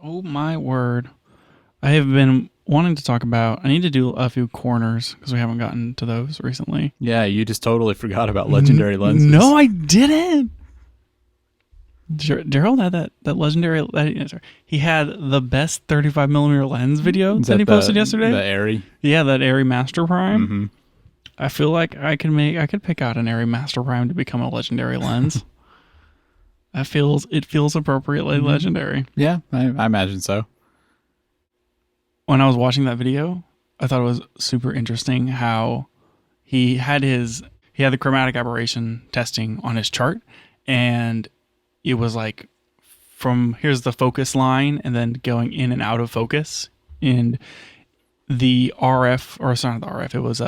Oh my word. I have been wanting to talk about, I need to do a few corners because we haven't gotten to those recently. Yeah, you just totally forgot about legendary lenses. No, I didn't. Gerald had that legendary. He had the best 35 millimeter lens video Is that he that posted yesterday. The Airy? Yeah, that Airy Master Prime. Mm-hmm. I feel like I could pick out an Airy Master Prime to become a legendary lens. It feels appropriately legendary. Yeah, I imagine so. When I was watching that video, I thought it was super interesting how he had the chromatic aberration testing on his chart, and it was like from here's the focus line and then going in and out of focus. And the RF, or it's not the RF, it was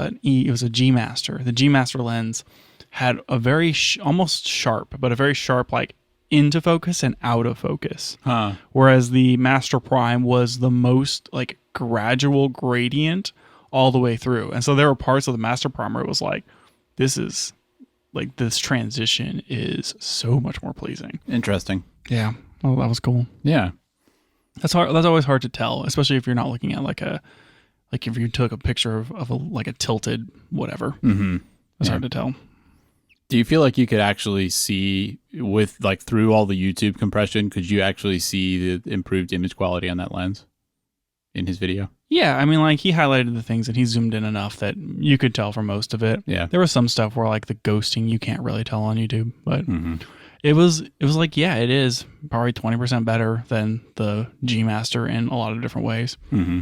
a G Master. The G Master lens had a very almost sharp, but a very sharp like into focus and out of focus. Huh. Whereas the Master Prime was the most like gradual gradient all the way through. And so there were parts of the Master Prime where it was like, this transition is so much more pleasing. Interesting. Yeah. Well, that was cool. Yeah. That's hard. That's always hard to tell, especially if you're not looking at like if you took a picture of a tilted whatever. Mm-hmm. It's hard to tell. Do you feel like you could actually see with like through all the YouTube compression, could you actually see the improved image quality on that lens in his video? Yeah, I mean, like he highlighted the things and he zoomed in enough that you could tell for most of it. Yeah. There was some stuff where like the ghosting you can't really tell on YouTube, but it was like, yeah, it is probably 20% better than the G Master in a lot of different ways. Mm-hmm.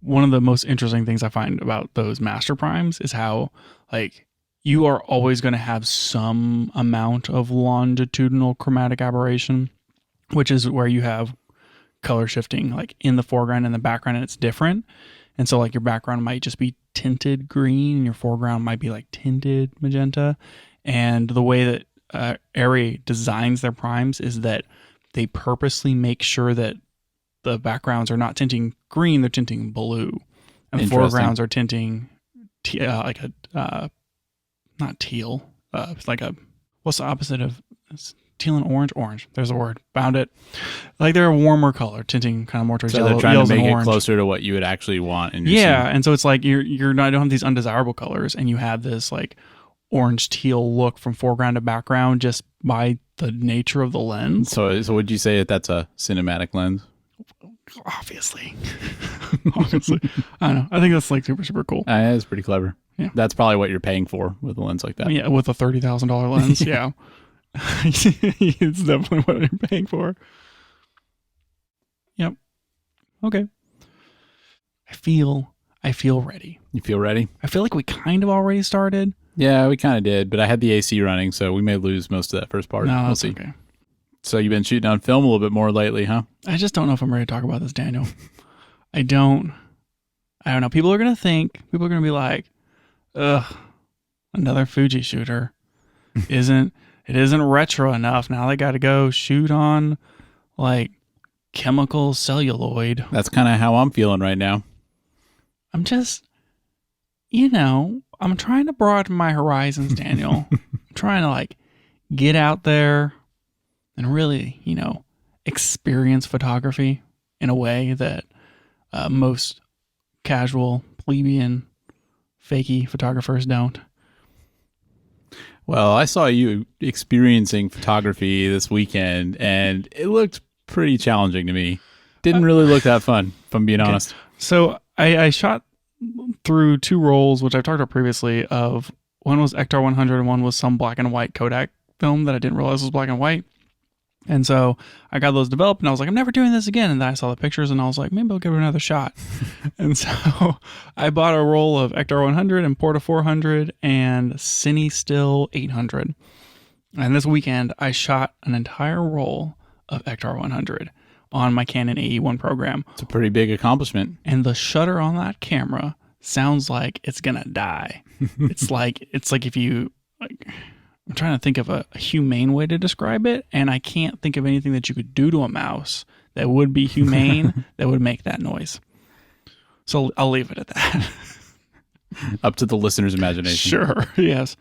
One of the most interesting things I find about those Master Primes is how like you are always going to have some amount of longitudinal chromatic aberration, which is where you have color shifting like in the foreground and the background, and it's different. And so like your background might just be tinted green and your foreground might be like tinted magenta. And the way that Arri designs their primes is that they purposely make sure that the backgrounds are not tinting green, they're tinting blue. And the foregrounds are tinting not teal. It's like what's the opposite of teal and orange? Orange. There's a word. Found it. Like they're a warmer color, tinting kind of more towards So yellow. they're trying to make it orange. closer to what you would actually want in your scene. And so it's like you're not, you don't have these undesirable colors, and you have this like orange teal look from foreground to background just by the nature of the lens. So would you say that that's a cinematic lens? Obviously. Obviously. I don't know. I think that's like super, super cool. It's pretty clever. Yeah. That's probably what you're paying for with a lens like that. Yeah, with a $30,000 lens. Yeah. It's definitely what you're paying for. Yep. Okay. I feel ready. You feel ready? I feel like we kind of already started. Yeah, we kind of did, but I had the AC running, so we may lose most of that first part. No, we'll that's see. okay. So you've been shooting on film a little bit more lately, huh? I just don't know if I'm ready to talk about this, Daniel. I don't know. People are going to be like, ugh, another Fuji shooter. It isn't retro enough. Now they got to go shoot on like chemical celluloid. That's kind of how I'm feeling right now. I'm just, I'm trying to broaden my horizons, Daniel. I'm trying to like get out there and really, experience photography in a way that most casual, plebeian, fakey photographers don't. Well, I saw you experiencing photography this weekend, and it looked pretty challenging to me. Didn't really look that fun, if I'm being honest. So I shot through two rolls, which I've talked about previously, of one was Ektar 100 and one was some black and white Kodak film that I didn't realize was black and white. And so I got those developed and I was like, I'm never doing this again. And then I saw the pictures and I was like, maybe I'll give it another shot. And so I bought a roll of Ektar 100 and Porta 400 and Cine Still 800. And this weekend I shot an entire roll of Ektar 100 on my Canon AE1 program. It's a pretty big accomplishment. And the shutter on that camera sounds like it's going to die. It's like if you I'm trying to think of a humane way to describe it, and I can't think of anything that you could do to a mouse that would be humane that would make that noise. So I'll leave it at that. Up to the listener's imagination. Sure, yes.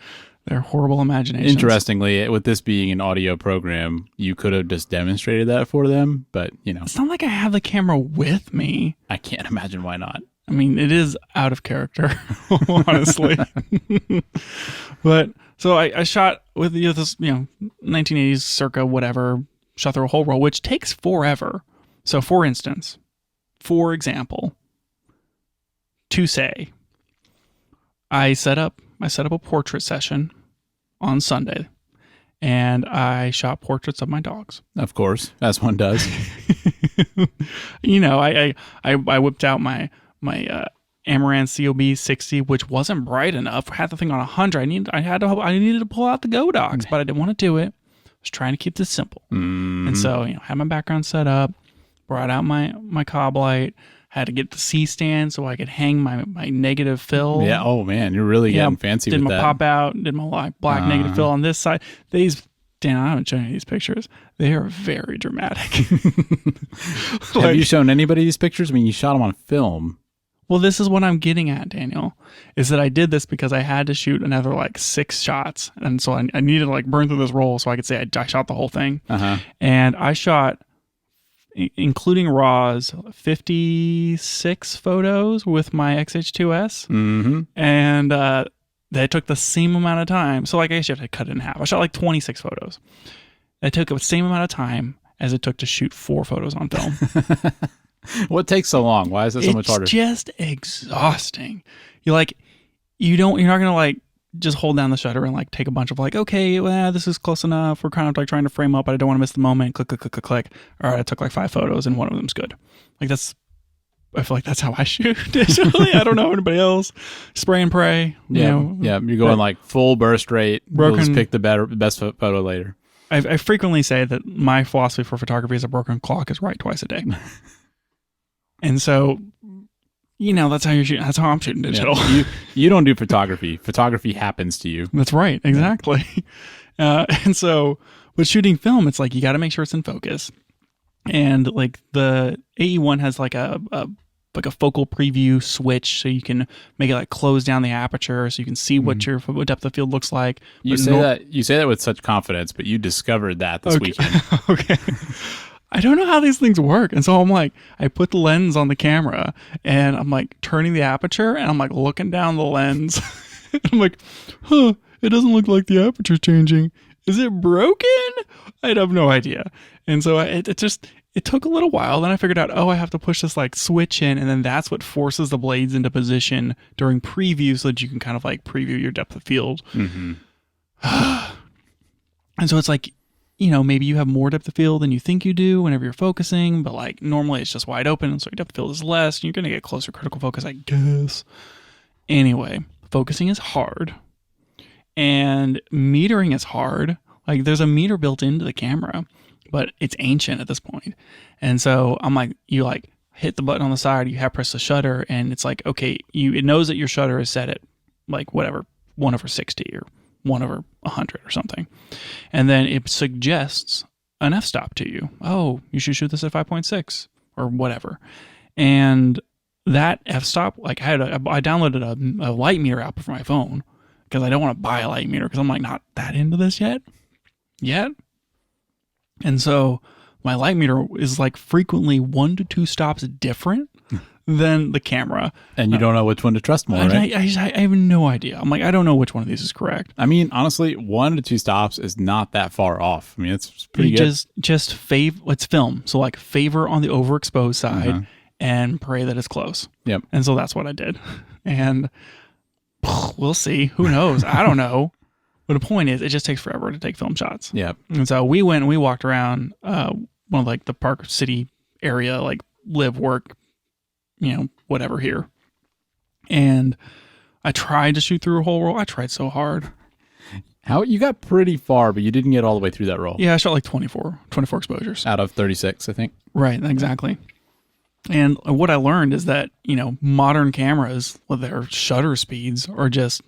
Their horrible imaginations. Interestingly, with this being an audio program, you could have just demonstrated that for them, but It's not like I have the camera with me. I can't imagine why not. I mean, it is out of character, honestly. But so I shot with this, 1980s circa whatever, shot through a whole roll, which takes forever. So for example, to say, I set up a portrait session on Sunday, and I shot portraits of my dogs. Of course, as one does. I whipped out my Amaran COB 60, which wasn't bright enough. I had the thing on 100. I needed to pull out the Godox, but I didn't want to do it. I was trying to keep this simple. Mm-hmm. And so, had my background set up, brought out my cob light, had to get the C-stand so I could hang my negative fill. Yeah. Oh man, you're really getting fancy with that. Did my pop out, did my black negative fill on this side. Dan, I haven't shown you these pictures. They are very dramatic. Have you shown anybody these pictures? I mean, you shot them on film. Well, this is what I'm getting at, Daniel, is that I did this because I had to shoot another 6 shots. And so I needed to burn through this roll so I could say I shot the whole thing. Uh-huh. And I shot, including RAWs, 56 photos with my XH2S. Mm-hmm. And they took the same amount of time. So I guess you have to cut it in half. I shot 26 photos. It took the same amount of time as it took to shoot 4 photos on film. What takes so long? Why is it so much harder? It's just exhausting. You're not gonna just hold down the shutter and take a bunch of okay, well, this is close enough. We're kind of trying to frame up, but I don't want to miss the moment. Click, click, click, click, click. All right, I took 5 photos and one of them's good. I feel like that's how I shoot. I don't know anybody else. Spray and pray. Yeah, you're going full burst rate. We'll just pick the best photo later. I frequently say that my philosophy for photography is a broken clock is right twice a day. And so, that's how you're shooting. That's how I'm shooting digital. Yeah. You don't do photography. Photography happens to you. That's right. Exactly. And so with shooting film, it's you got to make sure it's in focus. And the AE1 has a focal preview switch, so you can make it close down the aperture, so you can see what depth of field looks like. You say that with such confidence, but you discovered that this weekend. Okay. I don't know how these things work. And so I'm I put the lens on the camera and I'm turning the aperture and I'm looking down the lens. I'm it doesn't look like the aperture's changing. Is it broken? I'd have no idea. And so it took a little while. Then I figured out, I have to push this switch in, and then that's what forces the blades into position during preview so that you can kind of preview your depth of field. Mm-hmm. And so it's maybe you have more depth of field than you think you do whenever you're focusing, but normally it's just wide open, so your depth of field is less, and you're going to get closer critical focus, I guess. Anyway, focusing is hard, and metering is hard. There's a meter built into the camera, but it's ancient at this point. And so I'm you hit the button on the side, you have press the shutter, and it's okay, it knows that your shutter is set at whatever, 1/60 or 1/100 or something. And then it suggests an f-stop to you. Oh, you should shoot this at 5.6 or whatever. And that f-stop, I downloaded a light meter app for my phone because I don't want to buy a light meter because I'm not that into this yet. And so my light meter is frequently 1 to 2 stops different than the camera. And you don't know which one to trust more, right? I have no idea. I'm I don't know which one of these is correct. I mean, honestly, 1 to 2 stops is not that far off. I mean, it's pretty good. Just it's film. So favor on the overexposed side and pray that it's close. Yep. And so that's what I did. And we'll see. Who knows? I don't know. But the point is, it just takes forever to take film shots. Yep. And so we went and we walked around one of the Park City area, live, work, whatever here. And I tried to shoot through a whole roll. I tried so hard. How you got pretty far, but you didn't get all the way through that roll. Yeah, I shot 24 exposures. Out of 36, I think. Right, exactly. And what I learned is that, modern cameras with their shutter speeds are just,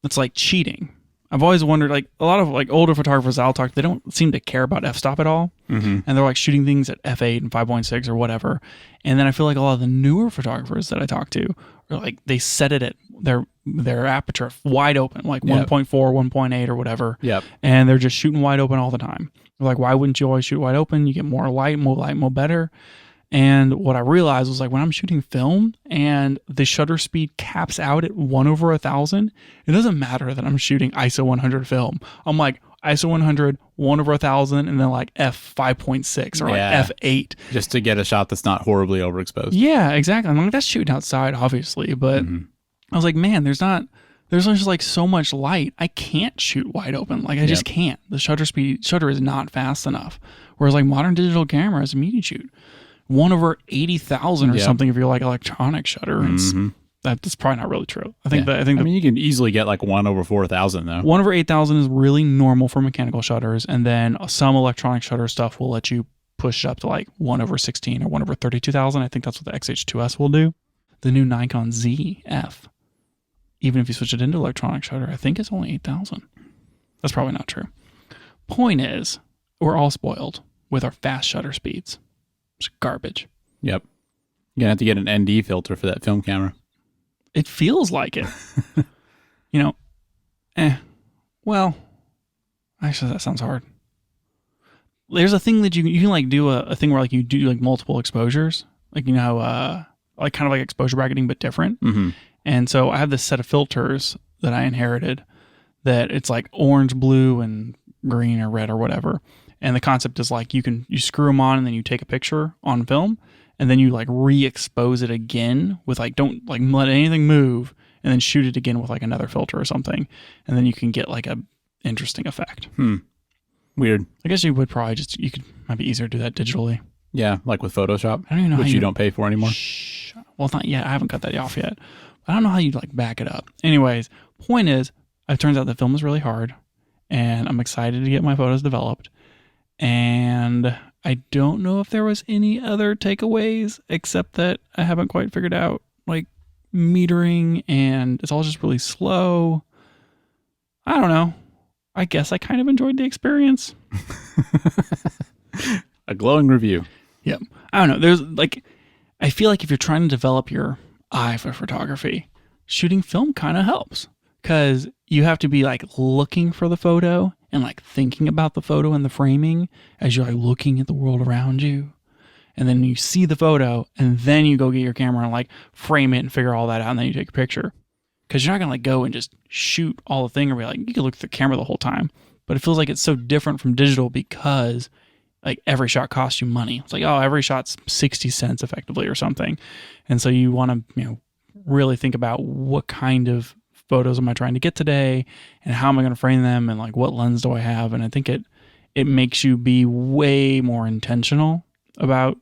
it's cheating. I've always wondered, like a lot of like older photographers I'll talk to, they don't seem to care about f-stop at all. And they're like shooting things at f8 and 5.6 or whatever. And then I feel like a lot of the newer photographers that I talk to are like, they set it at their aperture wide open, like 1.4, 1.8 or whatever. Yep. And they're just shooting wide open all the time. They're like, why wouldn't you always shoot wide open? You get more light, more better. And what I realized was like when I'm shooting film and the shutter speed caps out at 1/1000, it doesn't matter that I'm shooting ISO 100 film. I'm like ISO 100, 1/1000, and then like f5.6 or like f8. Just to get a shot that's not horribly overexposed. Yeah, exactly. I'm like, that's shooting outside, obviously. But I was like, man, there's just like so much light. I can't shoot wide open. Like I just can't. The shutter is not fast enough. Whereas like modern digital cameras, you can shoot 1/80,000 or something if you're like electronic shutter. That's probably not really true. I mean, you can easily get like 1/4000 though. 1/8000 is really normal for mechanical shutters, and then some electronic shutter stuff will let you push it up to like 1/16 or 1/32,000. I think that's what the XH2S will do. The new Nikon ZF, even if you switch it into electronic shutter, I think it's only 8,000. That's probably not true. Point is, we're all spoiled with our fast shutter speeds. It's garbage. Yep. You're going to have to get an ND filter for that film camera. It feels like it. Well, actually, that sounds hard. There's a thing that you can like do a thing where like you do like multiple exposures. Like, like kind of like exposure bracketing, but different. And so I have this set of filters that I inherited that it's like orange, blue, and green or red or whatever. And the concept is like you screw them on and then you take a picture on film and then you like re-expose it again with like, don't like let anything move, and then shoot it again with like another filter or something. And then you can get like a interesting effect. Weird. I guess you would probably might be easier to do that digitally. Yeah. Like with Photoshop, I don't even know which how you don't pay for anymore. Well, not yet. I haven't cut that off yet. I don't know how you like back it up. Anyways, point is, it turns out the film is really hard and I'm excited to get my photos developed. And I don't know if there was any other takeaways except that I haven't quite figured out like metering and it's all just really slow. I don't know. I guess I kind of enjoyed the experience. A glowing review. Yep. I don't know. There's like, I feel like if you're trying to develop your eye for photography, shooting film kind of helps because you have to be like looking for the photo and like thinking about the photo and the framing as you're like looking at the world around you. And then you see the photo and then you go get your camera and like frame it and figure all that out. And then you take a picture because you're not going to like go and just shoot all the thing or be like, you can look at the camera the whole time. But it feels like it's so different from digital because like every shot costs you money. It's like, oh, every shot's 60 cents effectively or something. And so you want to, really think about what kind of photos am I trying to get today and how am I going to frame them and like what lens do I have? And I think it makes you be way more intentional about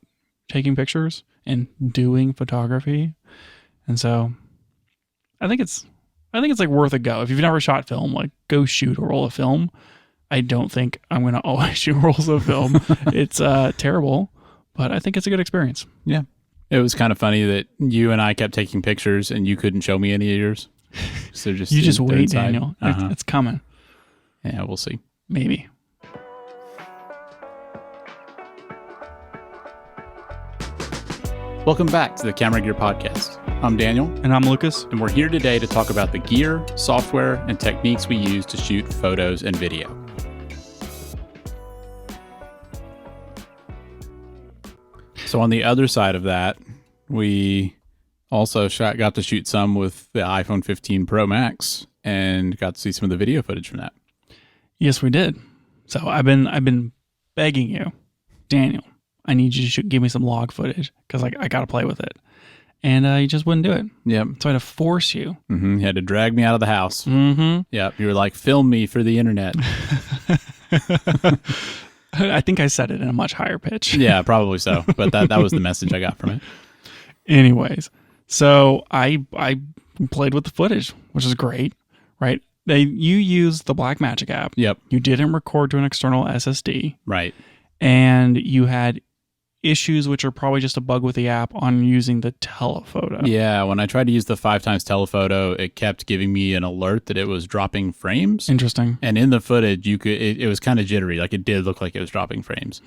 taking pictures and doing photography. And so I think it's like worth a go. If you've never shot film, like go shoot a roll of film. I don't think I'm going to always shoot rolls of film. It's terrible, but I think it's a good experience. Yeah. It was kind of funny that you and I kept taking pictures and you couldn't show me any of yours. So you just wait, inside. Daniel. It's coming. Yeah, we'll see. Maybe. Welcome back to the Camera Gear Podcast. I'm Daniel. And I'm Lucas. And we're here today to talk about the gear, software, and techniques we use to shoot photos and video. So on the other side of that, we also got to shoot some with the iPhone 15 Pro Max and got to see some of the video footage from that. Yes, we did. So I've been begging you, Daniel, I need you to give me some log footage because I got to play with it. And you just wouldn't do it. Yep. So I had to force you. Mm-hmm. You had to drag me out of the house. Mm-hmm. Yep. You were like, film me for the internet. I think I said it in a much higher pitch. Yeah, probably so. But that was the message I got from it. Anyways, so I played with the footage, which is great, right? You used the Blackmagic app. Yep. You didn't record to an external SSD. Right. And you had issues, which are probably just a bug with the app, on using the telephoto. Yeah, when I tried to use the 5x telephoto, it kept giving me an alert that it was dropping frames. Interesting. And in the footage, it was kind of jittery. Like it did look like it was dropping frames.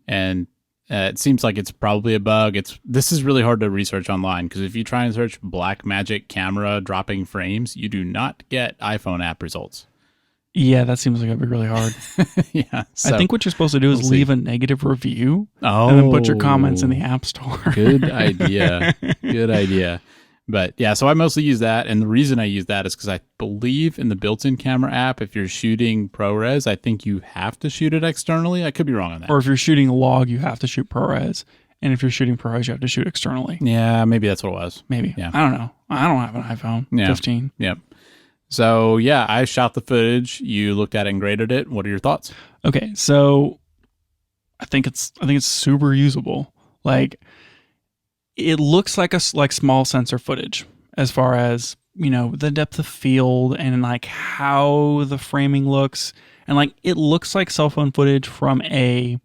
And it seems like it's probably a bug. This is really hard to research online because if you try and search Blackmagic camera dropping frames, you do not get iPhone app results. Yeah, that seems like it'd be really hard. Yeah, so I think what you're supposed to do is leave a negative review and then put your comments in the App Store. Good idea. Good idea. But yeah, so I mostly use that. And the reason I use that is because I believe in the built-in camera app, if you're shooting ProRes, I think you have to shoot it externally. I could be wrong on that. Or if you're shooting log, you have to shoot ProRes. And if you're shooting ProRes, you have to shoot externally. Yeah, maybe that's what it was. Maybe. Yeah. I don't know. I don't have an iPhone 15. Yep. So yeah, I shot the footage. You looked at it and graded it. What are your thoughts? Okay, so I think it's super usable. Like, it looks like small sensor footage as far as, you know, the depth of field and like how the framing looks, and like it looks like cell phone footage from a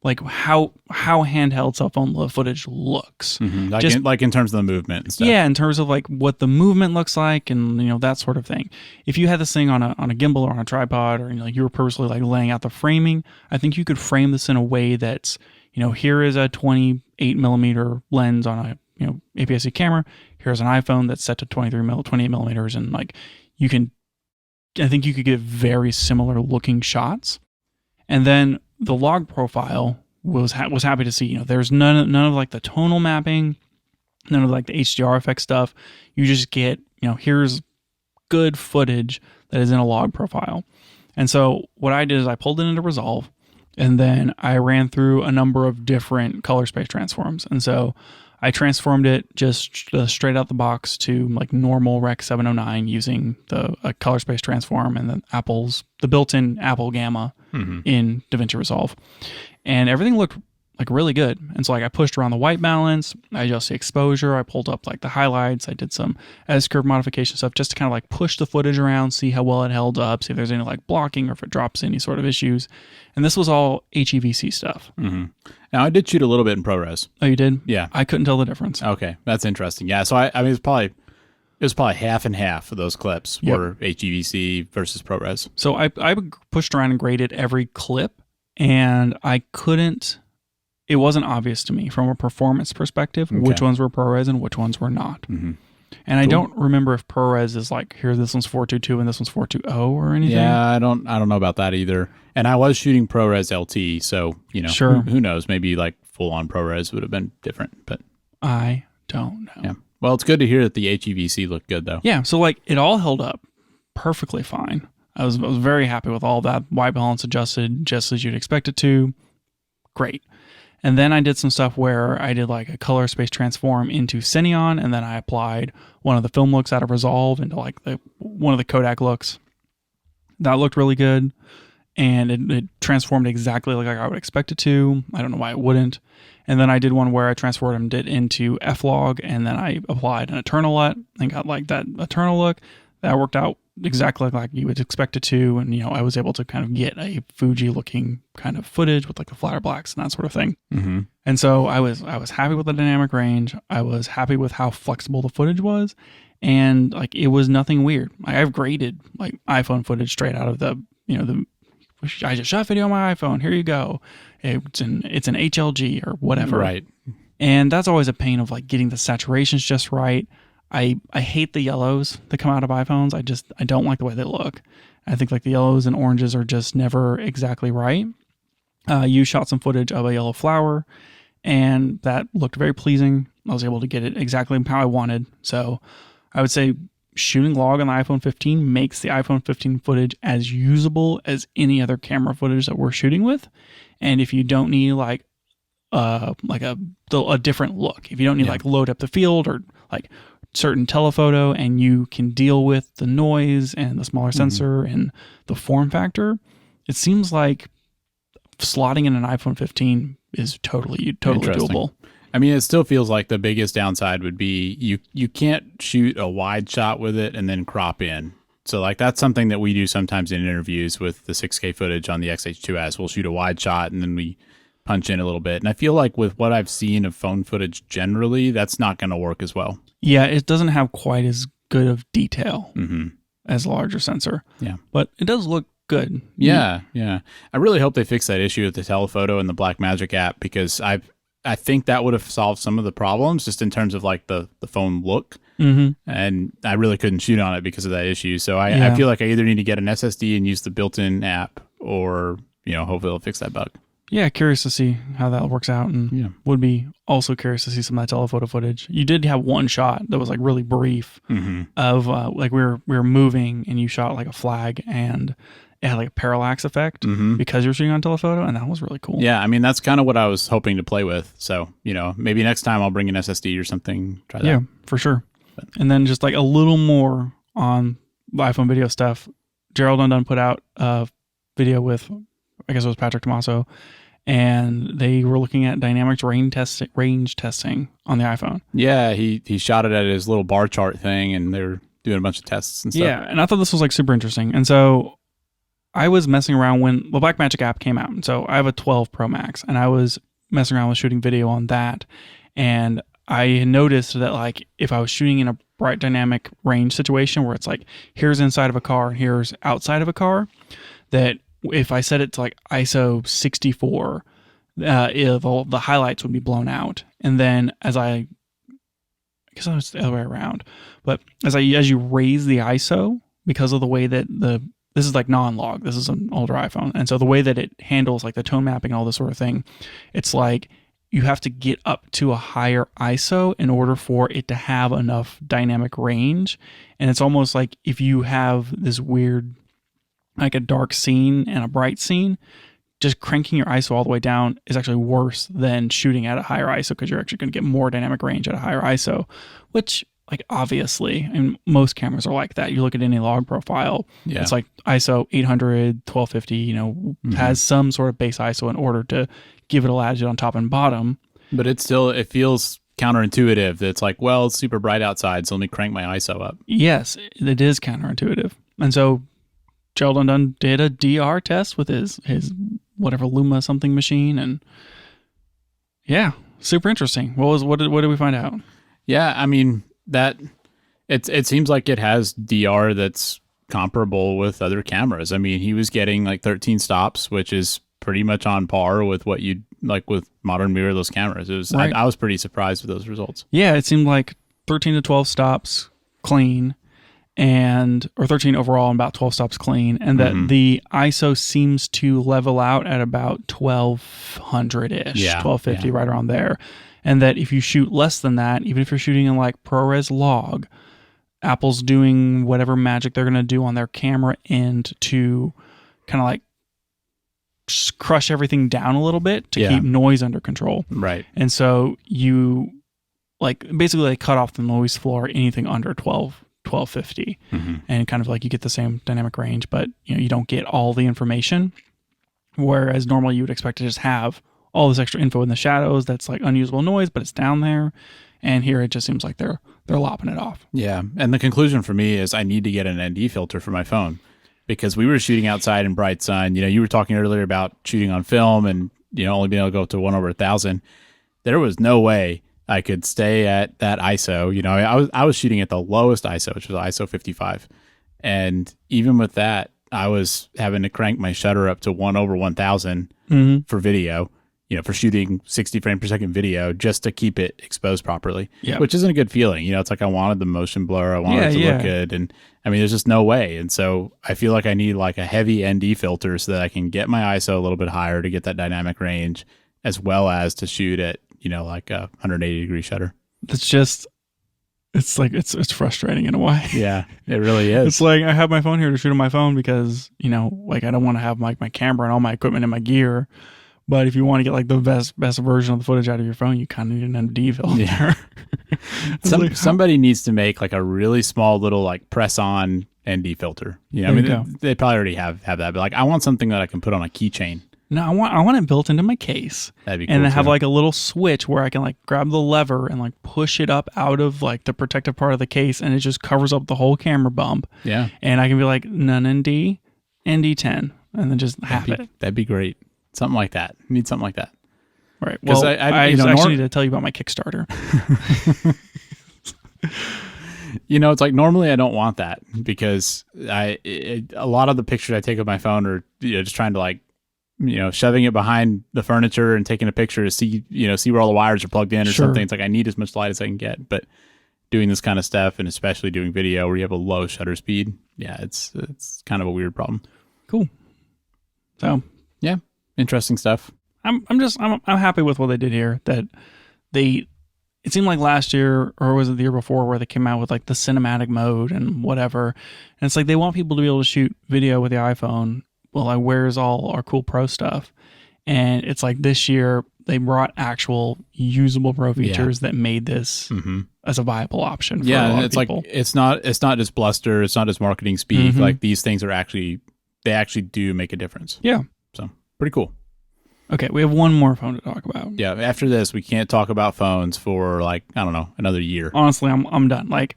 like how handheld cell phone footage looks. Like in terms of the movement and stuff. Yeah, in terms of like what the movement looks like and, you know, that sort of thing. If you had this thing on a gimbal or on a tripod, or, you know, like you were purposely like laying out the framing, I think you could frame this in a way that's, you know, here is a 28 millimeter lens on a, you know, APS-C camera. Here's an iPhone that's set to 28 millimeters, and like I think you could get very similar looking shots. And then the log profile was happy to see, you know, there's none of like the tonal mapping, none of like the HDR effect stuff. You just get, you know, here's good footage that is in a log profile. And so what I did is I pulled it into Resolve, and then I ran through a number of different color space transforms. And so I transformed it just straight out the box to like normal Rec 709 using the color space transform and the built-in Apple Gamma in DaVinci Resolve. And everything looked like really good. And so like I pushed around the white balance, I adjusted the exposure, I pulled up like the highlights, I did some S-curve modification stuff just to kind of like push the footage around, see how well it held up, see if there's any like blocking or if it drops any sort of issues. And this was all HEVC stuff. Now I did shoot a little bit in ProRes. Oh, you did? Yeah. I couldn't tell the difference. Okay, that's interesting. Yeah, so I mean, it was probably half and half of those clips were HEVC versus ProRes. So I pushed around and graded every clip, and it wasn't obvious to me from a performance perspective which ones were ProRes and which ones were not. And I don't remember if ProRes is like, here, this one's 422 and this one's 420 or anything. Yeah, I don't know about that either. And I was shooting ProRes LT, so, you know, who knows? Maybe like full-on ProRes would have been different, but I don't know. Yeah. Well, it's good to hear that the HEVC looked good, though. Yeah, so like it all held up perfectly fine. I was very happy with all that. White balance adjusted just as you'd expect it to. Great. And then I did some stuff where I did like a color space transform into Cineon, and then I applied one of the film looks out of Resolve into like one of the Kodak looks. That looked really good, and it transformed exactly like I would expect it to. I don't know why it wouldn't. And then I did one where I transformed it into F-Log, and then I applied an Eternal LUT and got like that Eternal look. That worked out exactly like you would expect it to, and, you know, I was able to kind of get a Fuji looking kind of footage with like the flatter blacks and that sort of thing. And so I was happy with the dynamic range. I was happy with how flexible the footage was, and like it was nothing weird. I've graded like iPhone footage straight out of the, you know, I just shot video on my iPhone, here you go, it's an HLG or whatever, right? And that's always a pain of like getting the saturations just right. I hate the yellows that come out of iPhones. I don't like the way they look. I think like the yellows and oranges are just never exactly right. You shot some footage of a yellow flower, and that looked very pleasing. I was able to get it exactly how I wanted. So I would say shooting log on the iPhone 15 makes the iPhone 15 footage as usable as any other camera footage that we're shooting with. And if you don't need like a different look, if you don't need like load up the field or like certain telephoto, and you can deal with the noise and the smaller sensor and the form factor, it seems like slotting in an iPhone 15 is totally doable. I mean, it still feels like the biggest downside would be you can't shoot a wide shot with it and then crop in. So like that's something that we do sometimes in interviews with the 6K footage on the XH2S. We'll shoot a wide shot and then we punch in a little bit. And I feel like with what I've seen of phone footage generally, that's not going to work as well. Yeah, it doesn't have quite as good of detail Mm-hmm. as a larger sensor. Yeah. But it does look good. Yeah, yeah. I really hope they fix that issue with the telephoto and the Blackmagic app, because I think that would have solved some of the problems just in terms of like the phone look. Mm-hmm. And I really couldn't shoot on it because of that issue. So I feel like I either need to get an SSD and use the built-in app, or, you know, hopefully it'll fix that bug. Yeah, curious to see how that works out, and would be also curious to see some of that telephoto footage. You did have one shot that was like really brief of like we were moving and you shot like a flag and it had like a parallax effect because you're shooting on telephoto, and that was really cool. Yeah, I mean, that's kind of what I was hoping to play with. So, you know, maybe next time I'll bring an SSD or something, try that. Yeah, for sure. And then just like a little more on the iPhone video stuff, Gerald Undone put out a video with, I guess it was Patrick Tomaso, and they were looking at dynamics range testing on the iPhone. Yeah, he shot it at his little bar chart thing, and they were doing a bunch of tests and stuff. Yeah, and I thought this was like super interesting. And so I was messing around when the Blackmagic app came out. And so I have a 12 Pro Max, and I was messing around with shooting video on that. And I noticed that like if I was shooting in a bright dynamic range situation where it's like here's inside of a car and here's outside of a car, that if I set it to like ISO 64, if all the highlights would be blown out. And then I guess I was the other way around, but as you raise the ISO, because of the way that this is like non-log, this is an older iPhone, and so the way that it handles like the tone mapping and all this sort of thing, it's like you have to get up to a higher ISO in order for it to have enough dynamic range. And it's almost like if you have this weird, like a dark scene and a bright scene, just cranking your ISO all the way down is actually worse than shooting at a higher ISO, because you're actually going to get more dynamic range at a higher ISO, which like obviously, and most cameras are like that. You look at any log profile, it's like ISO 800, 1250, you know, has some sort of base ISO in order to give it a latitude on top and bottom. But it feels counterintuitive that it's like, well, it's super bright outside, so let me crank my ISO up. Yes, it is counterintuitive. And so Gerald Undone did a DR test with his whatever Luma something machine, and yeah, super interesting. What did we find out? Yeah, I mean, that it seems like it has DR that's comparable with other cameras. I mean, he was getting like 13 stops, which is pretty much on par with what you'd like with modern mirrorless cameras. It was right. I was pretty surprised with those results. Yeah, it seemed like 13 to 12 stops clean, or 13 overall and about 12 stops clean, and that the ISO seems to level out at about 1200-ish, 1250, right around there. And that if you shoot less than that, even if you're shooting in like ProRes log, Apple's doing whatever magic they're going to do on their camera end to kind of like crush everything down a little bit to keep noise under control. Right. And so you like basically like cut off the noise floor, anything under 1250, and kind of like you get the same dynamic range, but you know, you don't get all the information. Whereas normally you would expect to just have all this extra info in the shadows that's like unusable noise, but it's down there. And here it just seems like they're lopping it off. Yeah. And the conclusion for me is I need to get an ND filter for my phone, because we were shooting outside in bright sun. You know, you were talking earlier about shooting on film and, you know, only being able to go up to 1/1000. There was no way I could stay at that ISO. You know, I was shooting at the lowest ISO, which was ISO 55. And even with that, I was having to crank my shutter up to 1/1000 for video, you know, for shooting 60 frame per second video just to keep it exposed properly, which isn't a good feeling. You know, it's like I wanted the motion blur. I wanted it to look good. And I mean, there's just no way. And so I feel like I need like a heavy ND filter so that I can get my ISO a little bit higher to get that dynamic range, as well as to shoot at, you know, like a 180 degree shutter. It's just, it's like, it's frustrating in a way. Yeah, it really is. It's like I have my phone here to shoot on my phone because, you know, like I don't want to have like my camera and all my equipment and my gear. But if you want to get like the best version of the footage out of your phone, you kind of need an ND filter. Yeah. Somebody needs to make like a really small little like press on ND filter. You know, I mean, they probably already have that, but like I want something that I can put on a keychain. No, I want it built into my case. That'd be cool. And have like a little switch where I can like grab the lever and like push it up out of like the protective part of the case, and it just covers up the whole camera bump. Yeah. And I can be like, none ND 10, and then just have it. That'd be great. Something like that. Need something like that. Right. Well, I actually need to tell you about my Kickstarter. It's like normally I don't want that because a lot of the pictures I take of my phone are just trying to like shoving it behind the furniture and taking a picture to see where all the wires are plugged in or something. It's like I need as much light as I can get, but doing this kind of stuff and especially doing video where you have a low shutter speed, it's kind of a weird problem. Cool. So yeah, interesting stuff. I'm happy with what they did here. That it seemed like last year, or was it the year before, where they came out with like the cinematic mode and whatever. And it's like they want people to be able to shoot video with the iPhone. Well, like, where's all our cool pro stuff? And it's like this year they brought actual usable pro features that made this as a viable option. For a lot of people. Like it's not just bluster, it's not just marketing speak. Like these things are actually do make a difference. Yeah. So pretty cool. Okay, we have one more phone to talk about. Yeah, after this, we can't talk about phones for like, I don't know, another year. Honestly, I'm done. Like,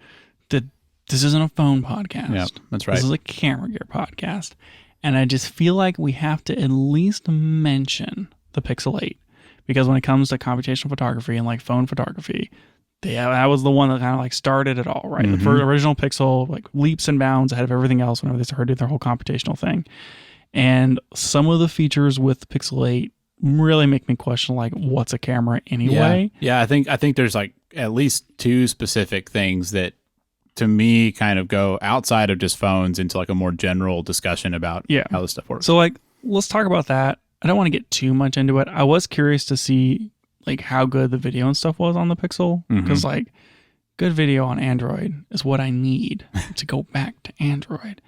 this isn't a phone podcast. Yeah, that's right. This is a camera gear podcast. And I just feel like we have to at least mention the Pixel 8. Because when it comes to computational photography and like phone photography, that was the one that kind of like started it all, right? The original Pixel, like leaps and bounds ahead of everything else whenever they started their whole computational thing. And some of the features with the Pixel 8 really make me question like what's a camera anyway. Yeah, I think there's like at least two specific things that to me kind of go outside of just phones into like a more general discussion about how this stuff works. So like let's talk about that. I don't want to get too much into it. I was curious to see like how good the video and stuff was on the Pixel, because like good video on Android is what I need to go back to Android.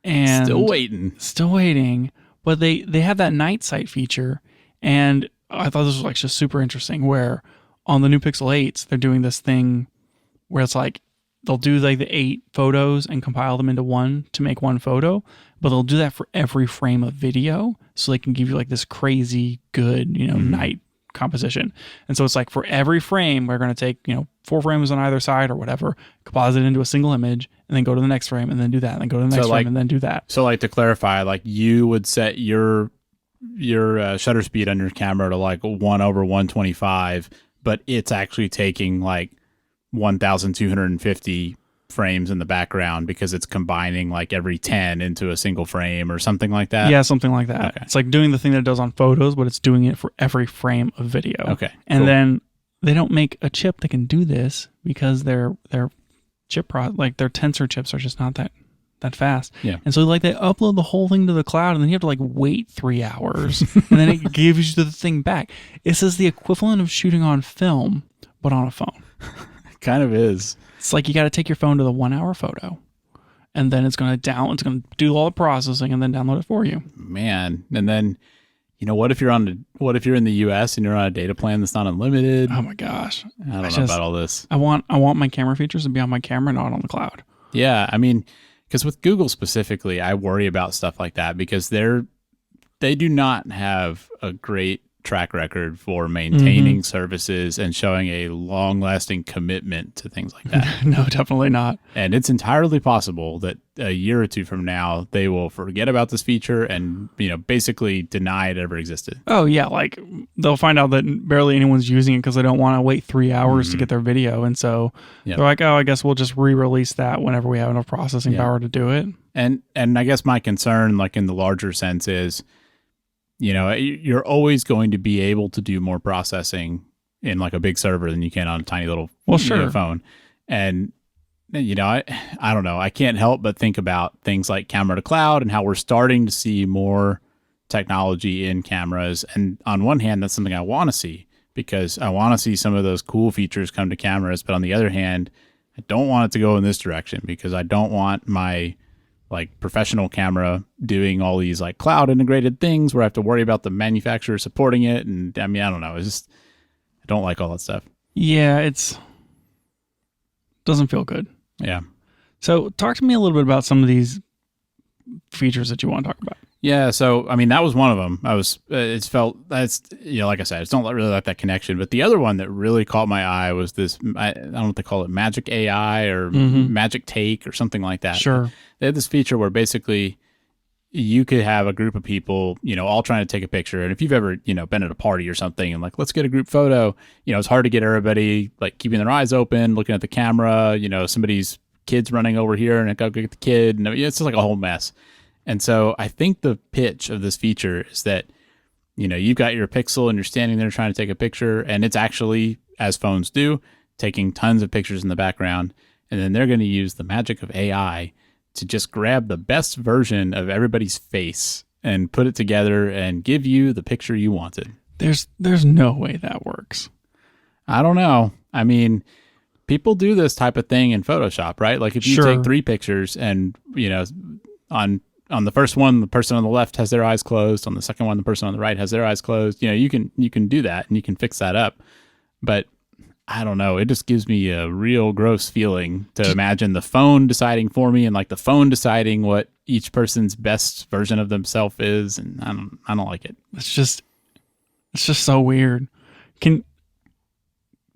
And still waiting. But they have that night sight feature. And I thought this was like just super interesting where on the new Pixel 8s, they're doing this thing where it's like they'll do like the 8 photos and compile them into one to make one photo, but they'll do that for every frame of video. So they can give you like this crazy good, night composition. And so it's like for every frame, we're going to take, 4 frames on either side or whatever, composite it into a single image, and then go to the next frame and then do that, and then go to the next frame and then do that. So like to clarify, like you would set your shutter speed on your camera to like 1/125, but it's actually taking like 1,250 frames in the background because it's combining like every 10 into a single frame or something like that. Yeah, something like that. Okay. It's like doing the thing that it does on photos, but it's doing it for every frame of video. Okay. And then they don't make a chip that can do this because their their tensor chips are just not that fast. Yeah. And so like they upload the whole thing to the cloud and then you have to like wait 3 hours and then it gives you the thing back. This is the equivalent of shooting on film, but on a phone. It kind of is. It's like you got to take your phone to the 1 hour photo and then it's going to do all the processing and then download it for you. Man. And then, what if you're in the US and you're on a data plan that's not unlimited? Oh my gosh. I don't know about all this. I want my camera features to be on my camera, not on the cloud. Yeah. I mean, because with Google specifically, I worry about stuff like that because they do not have a great track record for maintaining services and showing a long-lasting commitment to things like that. No, definitely not. And it's entirely possible that a year or two from now, they will forget about this feature and, basically deny it ever existed. Oh, yeah. Like, they'll find out that barely anyone's using it because they don't want to wait 3 hours to get their video. And so they're like, oh, I guess we'll just re-release that whenever we have enough processing power to do it. And I guess my concern, like in the larger sense is, you're always going to be able to do more processing in like a big server than you can on a tiny little phone. And, I don't know. I can't help but think about things like camera to cloud and how we're starting to see more technology in cameras. And on one hand, that's something I want to see because I want to see some of those cool features come to cameras. But on the other hand, I don't want it to go in this direction because I don't want my like professional camera doing all these like cloud integrated things where I have to worry about the manufacturer supporting it. And I mean, I don't know. It's just, I don't like all that stuff. Yeah. Doesn't feel good. Yeah. So talk to me a little bit about some of these features that you want to talk about. Yeah. So, I mean, that was one of them. It's felt that's, like I said, it's not really like that connection, but the other one that really caught my eye was this, I don't know what they call it, Magic AI or Magic Take or something like that. Sure. They had this feature where basically you could have a group of people, all trying to take a picture. And if you've ever, been at a party or something and like, let's get a group photo, it's hard to get everybody like keeping their eyes open, looking at the camera, somebody's kid's running over here and I go get the kid. And it's just like a whole mess. And so I think the pitch of this feature is that, you've got your Pixel and you're standing there trying to take a picture and it's actually, as phones do, taking tons of pictures in the background. And then they're going to use the magic of AI to just grab the best version of everybody's face and put it together and give you the picture you wanted. There's no way that works. I don't know. I mean, people do this type of thing in Photoshop, right? Like if you Sure. take 3 pictures and, on the first one, the person on the left has their eyes closed. On the second one, the person on the right has their eyes closed. You can do that and you can fix that up. But I don't know. It just gives me a real gross feeling to imagine the phone deciding for me and like the phone deciding what each person's best version of themselves is. And I don't like it. It's just so weird. Do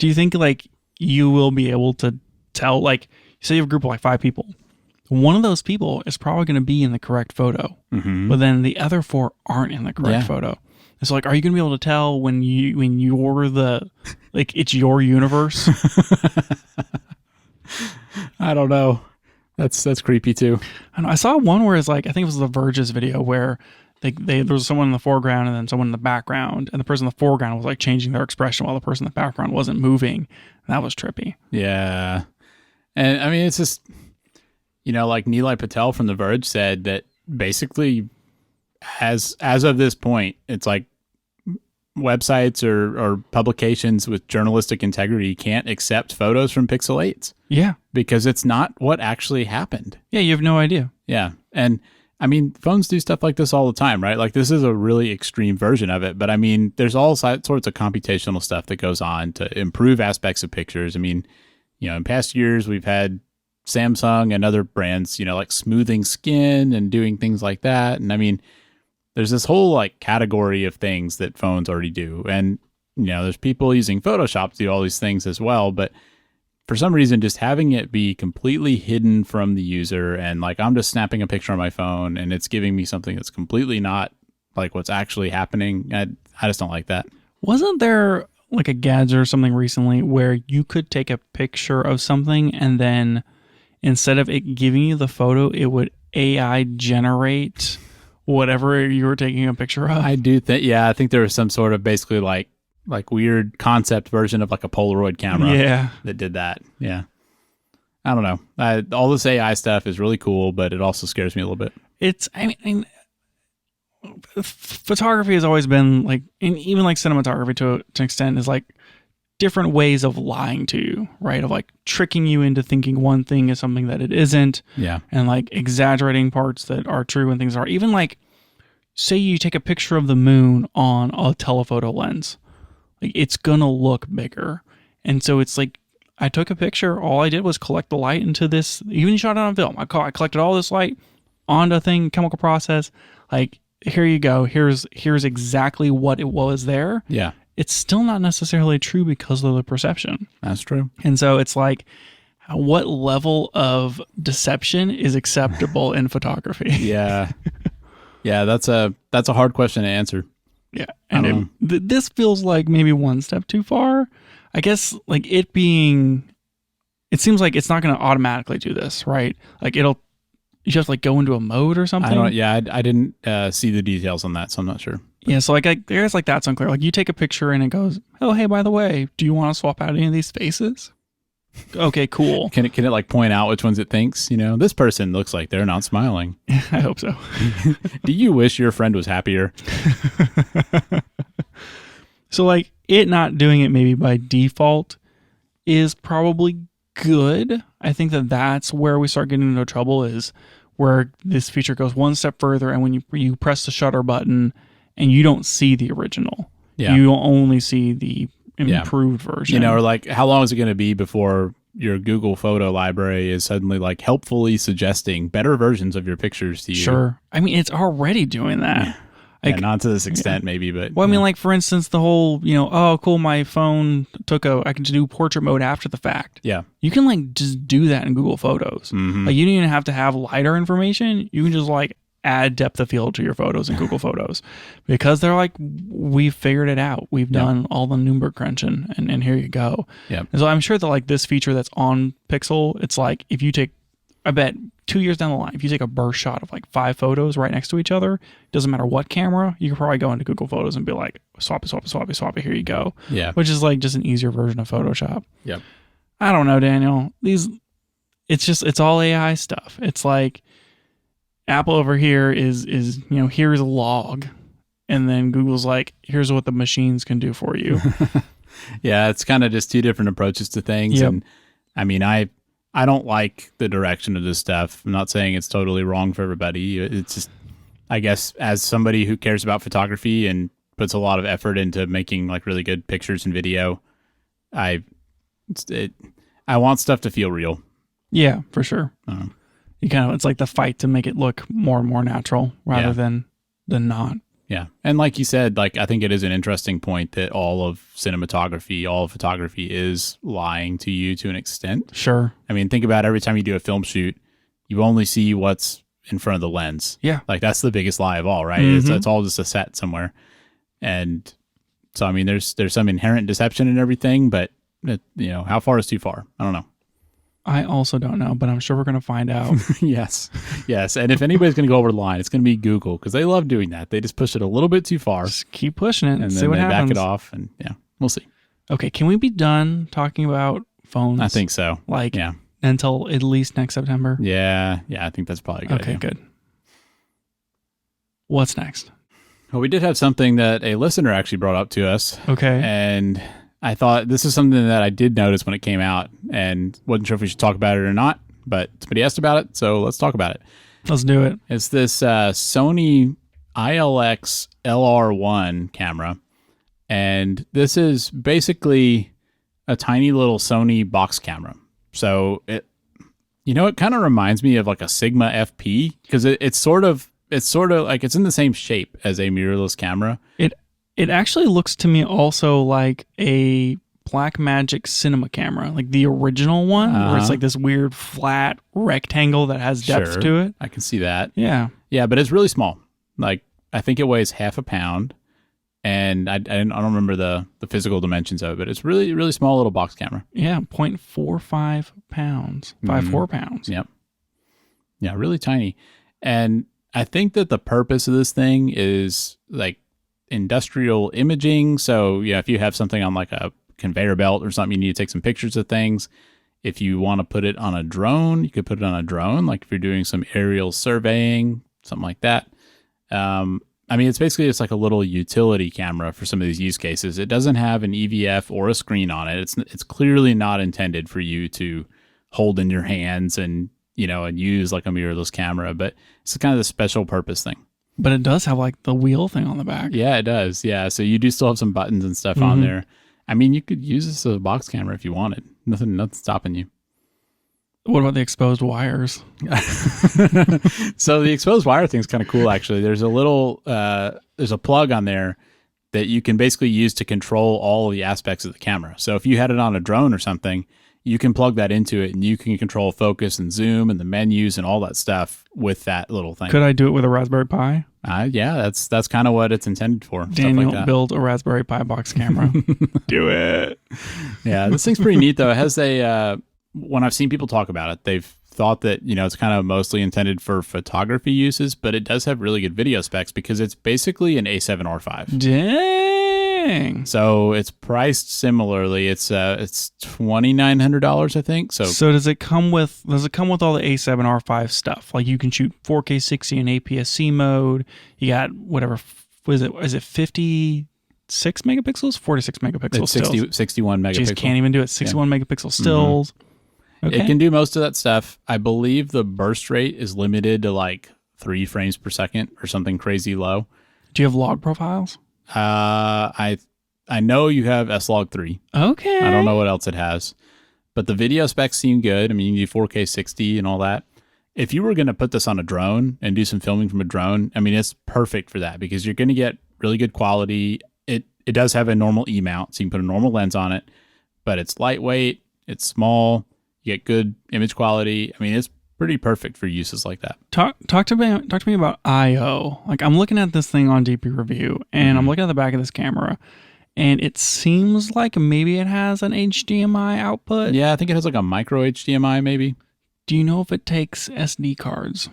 you think like you will be able to tell, like, say you have a group of like 5 people. One of those people is probably going to be in the correct photo, but then the other 4 aren't in the correct photo. It's like, are you going to be able to tell when you're it's your universe? I don't know. That's creepy too. I saw one where it's like, I think it was the Verge's video where there was someone in the foreground and then someone in the background, and the person in the foreground was like changing their expression while the person in the background wasn't moving. And that was trippy. Yeah. And I mean, it's just, like Nilay Patel from The Verge said that basically as of this point, it's like websites or publications with journalistic integrity can't accept photos from Pixel 8s. Yeah. Because it's not what actually happened. Yeah, you have no idea. Yeah. And I mean, phones do stuff like this all the time, right? Like this is a really extreme version of it. But I mean, there's all sorts of computational stuff that goes on to improve aspects of pictures. I mean, in past years, we've had Samsung and other brands, like smoothing skin and doing things like that. And I mean, there's this whole like category of things that phones already do. And, there's people using Photoshop to do all these things as well. But for some reason, just having it be completely hidden from the user and like I'm just snapping a picture on my phone and it's giving me something that's completely not like what's actually happening. I just don't like that. Wasn't there like a gadget or something recently where you could take a picture of something and then instead of it giving you the photo, it would AI generate whatever you were taking a picture of? I do think, I think there was some sort of basically like weird concept version of like a Polaroid camera that did that. Yeah. I don't know. All this AI stuff is really cool, but it also scares me a little bit. I mean, photography has always been like, and even like cinematography to an extent is like different ways of lying to you, right? Of like tricking you into thinking one thing is something that it isn't. Yeah. And like exaggerating parts that are true and things are. Even like, say you take a picture of the moon on a telephoto lens. Like it's gonna look bigger. And so it's like, I took a picture, all I did was collect the light into this, even shot it on film. I collected all this light onto a thing, chemical process. Like, here you go. Here's exactly what it was there. Yeah. It's still not necessarily true because of the perception. That's true. And so it's like, what level of deception is acceptable in photography? Yeah. Yeah, that's a hard question to answer. Yeah. And this feels like maybe one step too far. I guess like it seems like it's not going to automatically do this, right? Like you have to like go into a mode or something. I didn't see the details on that, so I'm not sure. Yeah, so like I guess like that's unclear. Like you take a picture and it goes, oh hey, by the way, do you want to swap out any of these faces? Okay, cool. Can it like point out which ones it thinks? This person looks like they're not smiling. I hope so. Do you wish your friend was happier? So like it not doing it maybe by default is probably good. I think that's where we start getting into trouble, is where this feature goes one step further, and when you press the shutter button and you don't see the original. Yeah. You only see the improved version. Or like how long is it going to be before your Google photo library is suddenly like helpfully suggesting better versions of your pictures to you? Sure. I mean, it's already doing that. Yeah. Like, not to this extent maybe, but... Well, I mean, like, for instance, the whole, oh, cool, my phone I can do portrait mode after the fact. Yeah. You can, like, just do that in Google Photos. Mm-hmm. Like, you don't even have to have LiDAR information. You can just, like, add depth of field to your photos in Google Photos, because they're like, we figured it out. We've done all the number crunching, and here you go. Yeah. And so I'm sure that like this feature that's on Pixel, it's like if you take, I bet 2 years down the line, if you take a burst shot of like 5 photos right next to each other, doesn't matter what camera, you can probably go into Google Photos and be like, swap it, here you go. Yeah. Which is like just an easier version of Photoshop. Yep. I don't know, Daniel. It's all AI stuff. It's like Apple over here is here's a log, and then Google's like, here's what the machines can do for you. Yeah, it's kind of just 2 different approaches to things. Yep. And I mean, I don't like the direction of this stuff. I'm not saying it's totally wrong for everybody. It's just, I guess, as somebody who cares about photography and puts a lot of effort into making like really good pictures and video, I want stuff to feel real. Yeah, for sure. It's like the fight to make it look more and more natural rather than not. Yeah. And like you said, like, I think it is an interesting point that all of photography is lying to you to an extent. Sure. I mean, think about every time you do a film shoot, you only see what's in front of the lens. Yeah. Like, that's the biggest lie of all, right? Mm-hmm. It's all just a set somewhere. And so, I mean, there's some inherent deception in everything, but how far is too far? I don't know. I also don't know, but I'm sure we're going to find out. Yes. And if anybody's going to go over the line, it's going to be Google, because they love doing that. They just push it a little bit too far. Just keep pushing it and see then what they happens. back it off, and we'll see. Okay, can we be done talking about phones? I think so. Until at least next September? Yeah, I think that's probably a good idea. Okay, good. What's next? Well, we did have something that a listener actually brought up to us. Okay. And I thought this is something that I did notice when it came out and wasn't sure if we should talk about it or not, but somebody asked about it, so let's talk about it. Let's do it. It's this Sony ILX-LR1 camera, and this is basically a tiny little Sony box camera. So it kind of reminds me of like a Sigma FP, because it's sort of like it's in the same shape as a mirrorless camera. It actually looks to me also like a Blackmagic cinema camera, like the original one, where it's like this weird flat rectangle that has depth to it. I can see that. Yeah. Yeah, but it's really small. Like, I think it weighs half a pound, and I don't remember the physical dimensions of it, but it's really, really small little box camera. Yeah, 0.45 pounds, 54 pounds. Yep. Yeah, really tiny. And I think that the purpose of this thing is like industrial imaging. So if you have something on like a conveyor belt or something, you need to take some pictures of things. If you want to put it on a drone, you could put it on a drone, like if you're doing some aerial surveying, something like that. I mean, it's basically just like a little utility camera for some of these use cases. It doesn't have an EVF or a screen on it. It's clearly not intended for you to hold in your hands and and use like a mirrorless camera, but it's kind of the special purpose thing. But it does have like the wheel thing on the back. Yeah, it does. Yeah, so you do still have some buttons and stuff on there. I mean, you could use this as a box camera if you wanted. Nothing stopping you. What about the exposed wires? So the exposed wire thing is kind of cool, actually. There's a little, there's a plug on there that you can basically use to control all of the aspects of the camera. So if you had it on a drone or something, you can plug that into it and you can control focus and zoom and the menus and all that stuff with that little thing. Could I do it with a Raspberry Pi? Yeah, that's kind of what it's intended for. Daniel, stuff like that. build a Raspberry Pi box camera. Do it. Yeah, this thing's pretty neat, though. It has when I've seen people talk about it, they've thought that, it's kind of mostly intended for photography uses, but it does have really good video specs because it's basically an A7R5. Dang. So it's priced similarly. It's $2,900, I think. So does it come with all the A7R5 stuff? Like you can shoot 4K 60 in APS-C mode. You got whatever, is it 56 megapixels? 46 megapixels it's stills. 61 megapixels. Jeez, can't even do it. 61 megapixel stills. Okay. It can do most of that stuff. I believe the burst rate is limited to like 3 frames per second or something crazy low. Do you have log profiles? I know you have S-Log3. Okay. I don't know what else it has, but the video specs seem good. I mean, you can do 4K 60 and all that. If you were going to put this on a drone and do some filming from a drone, I mean, it's perfect for that because you're going to get really good quality. It does have a normal E mount, so you can put a normal lens on it, but it's lightweight, it's small, you get good image quality. I mean, pretty perfect for uses like that. Talk to me about I/O. Like, I'm looking at this thing on DP Review, and I'm looking at the back of this camera, and it seems like maybe it has an HDMI output. Yeah, I think it has like a micro HDMI maybe. Do you know if it takes SD cards?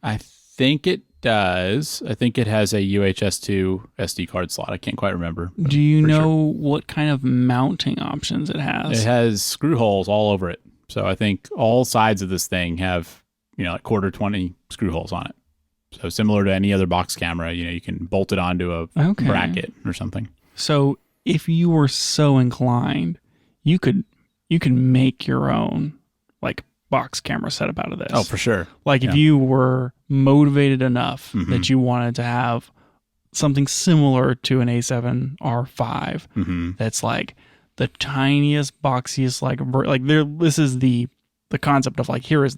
I think it does. I think it has a UHS-2 SD card slot. I can't quite remember. Do you know what kind of mounting options it has? It has screw holes all over it. So I think all sides of this thing have, like quarter 20 screw holes on it. So similar to any other box camera, you can bolt it onto a bracket or something. So if you were so inclined, you could make your own like box camera setup out of this. Oh, for sure. Like if you were motivated enough that you wanted to have something similar to an A7R5 that's like the tiniest, boxiest, this is the concept of like, here is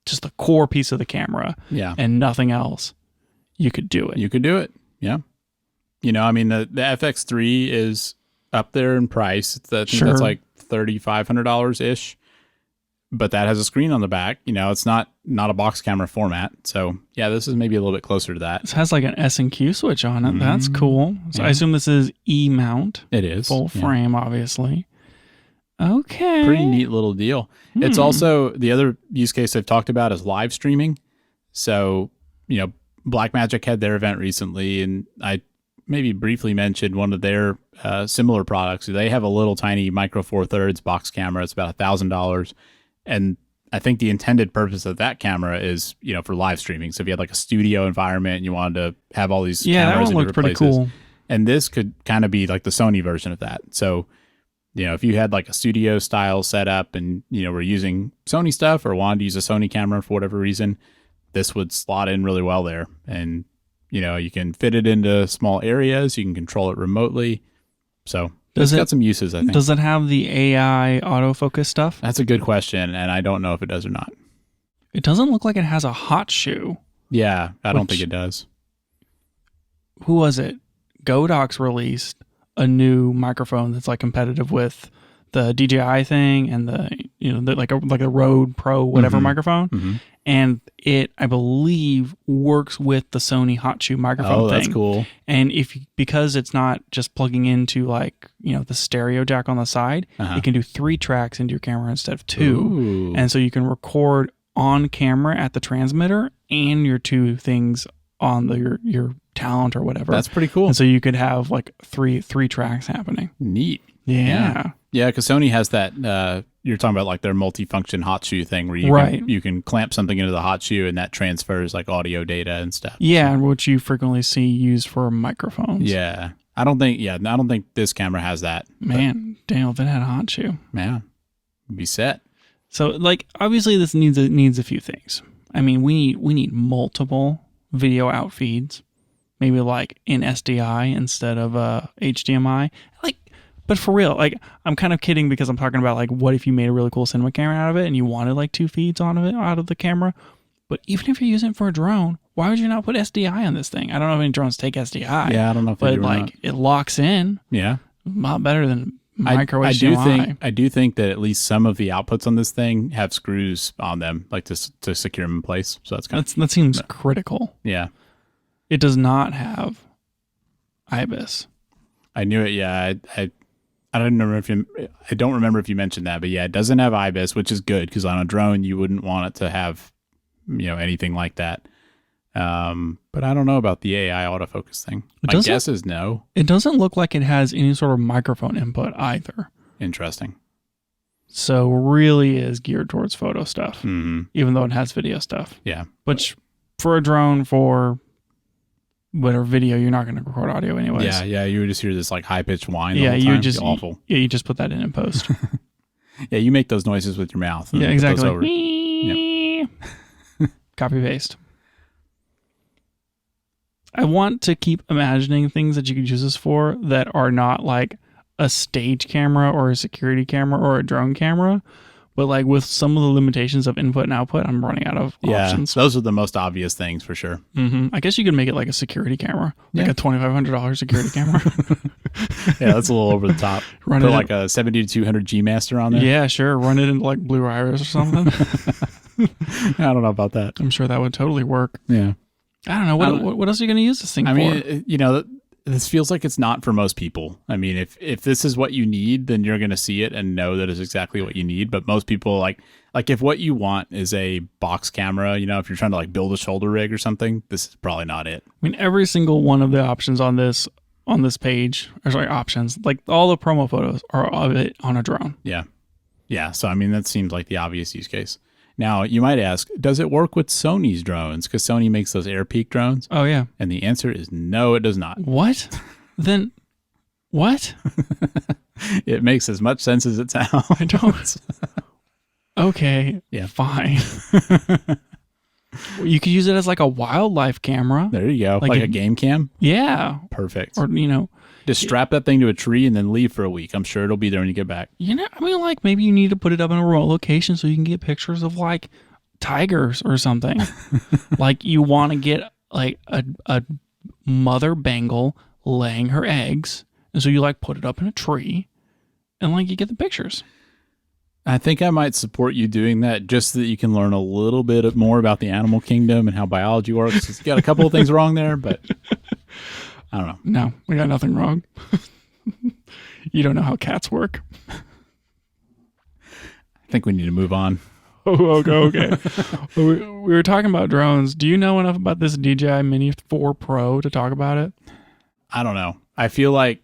just the core piece of the camera and nothing else. You could do it. You could do it. Yeah. The FX3 is up there in price. I think that's like $3,500-ish. But that has a screen on the back. It's not a box camera format. So yeah, this is maybe a little bit closer to that. This has like an S&Q switch on it. That's cool. So I assume this is E-mount. It is. Full frame, obviously. Okay. Pretty neat little deal. It's also, the other use case I've talked about is live streaming. So, Blackmagic had their event recently, and I maybe briefly mentioned one of their similar products. They have a little tiny micro four thirds box camera. It's about $1,000. And I think the intended purpose of that camera is, for live streaming. So if you had like a studio environment and you wanted to have all these cameras in different places. Cool. And this could kind of be like the Sony version of that. So, if you had like a studio style setup and, were using Sony stuff or wanted to use a Sony camera for whatever reason, this would slot in really well there. And, you can fit it into small areas. You can control it remotely. So it's got some uses, I think. Does it have the AI autofocus stuff? That's a good question, and I don't know if it does or not. It doesn't look like it has a hot shoe. Yeah, I don't think it does. Who was it? Godox released a new microphone that's like competitive with the DJI thing and like a Rode Pro whatever microphone. And it, I believe, works with the Sony hot shoe microphone thing. Oh, that's cool. And because it's not just plugging into like, the stereo jack on the side, you can do 3 tracks into your camera instead of 2. Ooh. And so you can record on camera at the transmitter and your 2 things on your talent or whatever. That's pretty cool. And so you could have like three tracks happening. Neat. Yeah. Yeah, because Sony has that, you're talking about like their multifunction hot shoe thing where you can clamp something into the hot shoe and that transfers like audio data and stuff. Yeah, which you frequently see used for microphones. Yeah. I don't think this camera has that. Man, Daniel, if it had a hot shoe. Yeah. It'd be set. So like obviously this needs a few things. I mean, we need multiple video out feeds. Maybe like in SDI instead of HDMI. But for real, like I'm kind of kidding because I'm talking about like what if you made a really cool cinema camera out of it and you wanted like 2 feeds out of the camera. But even if you're using it for a drone, why would you not put SDI on this thing? I don't know if any drones take SDI. Yeah, I don't know if they do or not. It locks in. Yeah. A lot better than micro HDMI. I do think that at least some of the outputs on this thing have screws on them, like to secure them in place. So that seems critical. Yeah. It does not have IBIS. I knew it. Yeah. I don't remember if you mentioned that, but yeah, it doesn't have IBIS, which is good because on a drone you wouldn't want it to have, anything like that. But I don't know about the AI autofocus thing. My guess is no. It doesn't look like it has any sort of microphone input either. Interesting. So really is geared towards photo stuff, even though it has video stuff. Yeah. Which for a drone, for whatever video, you're not going to record audio anyways. Yeah. You would just hear this like high pitched whine. Yeah, the whole time. you would just awful. You just put that in post. Yeah, you make those noises with your mouth. Yeah, exactly. Yep. Copy paste. I want to keep imagining things that you could use this for that are not like a stage camera or a security camera or a drone camera, but like with some of the limitations of input and output, I'm running out of options. Those are the most obvious things for sure. I guess you could make it like a security camera, like a $2,500 security camera. Yeah, that's a little over the top. Put like a 7200 G Master on there. Yeah, sure. Run it into like Blue Iris or something. I don't know about that. I'm sure that would totally work. Yeah. I don't know. What else are you going to use this thing for? I mean, this feels like it's not for most people. I mean, if this is what you need, then you're going to see it and know that it's exactly what you need. But most people like if what you want is a box camera, if you're trying to like build a shoulder rig or something, this is probably not it. I mean, every single one of the options on this page, options, like all the promo photos are of it on a drone. Yeah. Yeah. So, I mean, that seems like the obvious use case. Now, you might ask, does it work with Sony's drones? Because Sony makes those AirPeak drones. Oh, yeah. And the answer is no, it does not. What? Then what? It makes as much sense as it sounds. I don't. Okay. Yeah. Fine. You could use it as like a wildlife camera. There you go. Like a game cam? Yeah. Perfect. Or, just strap that thing to a tree and then leave for a week. I'm sure it'll be there when you get back. Like maybe you need to put it up in a remote location so you can get pictures of like tigers or something. Like you want to get like a mother Bengal laying her eggs. And so you like put it up in a tree and like you get the pictures. I think I might support you doing that just so that you can learn a little bit more about the animal kingdom and how biology works. It's got a couple of things wrong there, but I don't know. No, we got nothing wrong. You don't know how cats work. I think we need to move on. Oh, okay. we were talking about drones. Do you know enough about this DJI Mini 4 Pro to talk about it? I don't know. I feel like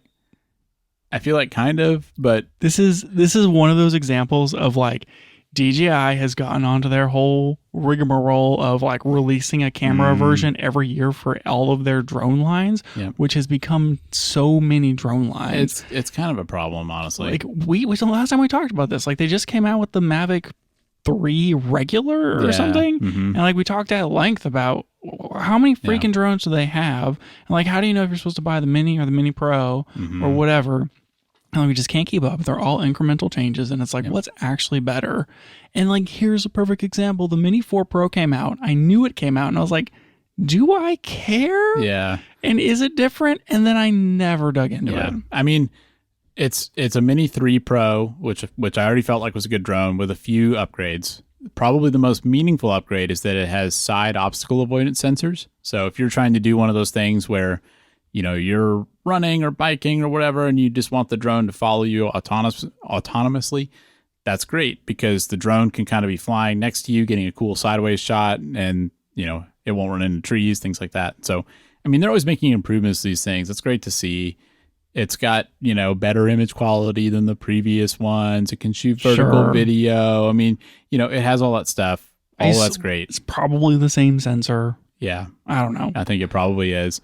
kind of, but this is one of those examples of like DJI has gotten onto their whole rigmarole of like releasing a camera version every year for all of their drone lines, which has become so many drone lines. It's kind of a problem, honestly. Like the last time we talked about this, like they just came out with the Mavic 3 regular or something, and like we talked at length about how many freaking drones do they have, and like how do you know if you're supposed to buy the Mini or the Mini Pro or whatever. And we just can't keep up. They're all incremental changes. And it's like, what's actually better? And like, here's a perfect example. The Mini 4 Pro came out. I knew it came out. And I was like, do I care? Yeah. And is it different? And then I never dug into it. I mean, it's a Mini 3 Pro, which I already felt like was a good drone with a few upgrades. Probably the most meaningful upgrade is that it has side obstacle avoidance sensors. So if you're trying to do one of those things where you're running or biking or whatever, and you just want the drone to follow you autonomously, that's great because the drone can kind of be flying next to you, getting a cool sideways shot, and, it won't run into trees, things like that. So, I mean, they're always making improvements to these things. It's great to see. It's got, better image quality than the previous ones. It can shoot vertical video. I mean, it has all that stuff. That's great. It's probably the same sensor. Yeah. I don't know. I think it probably is.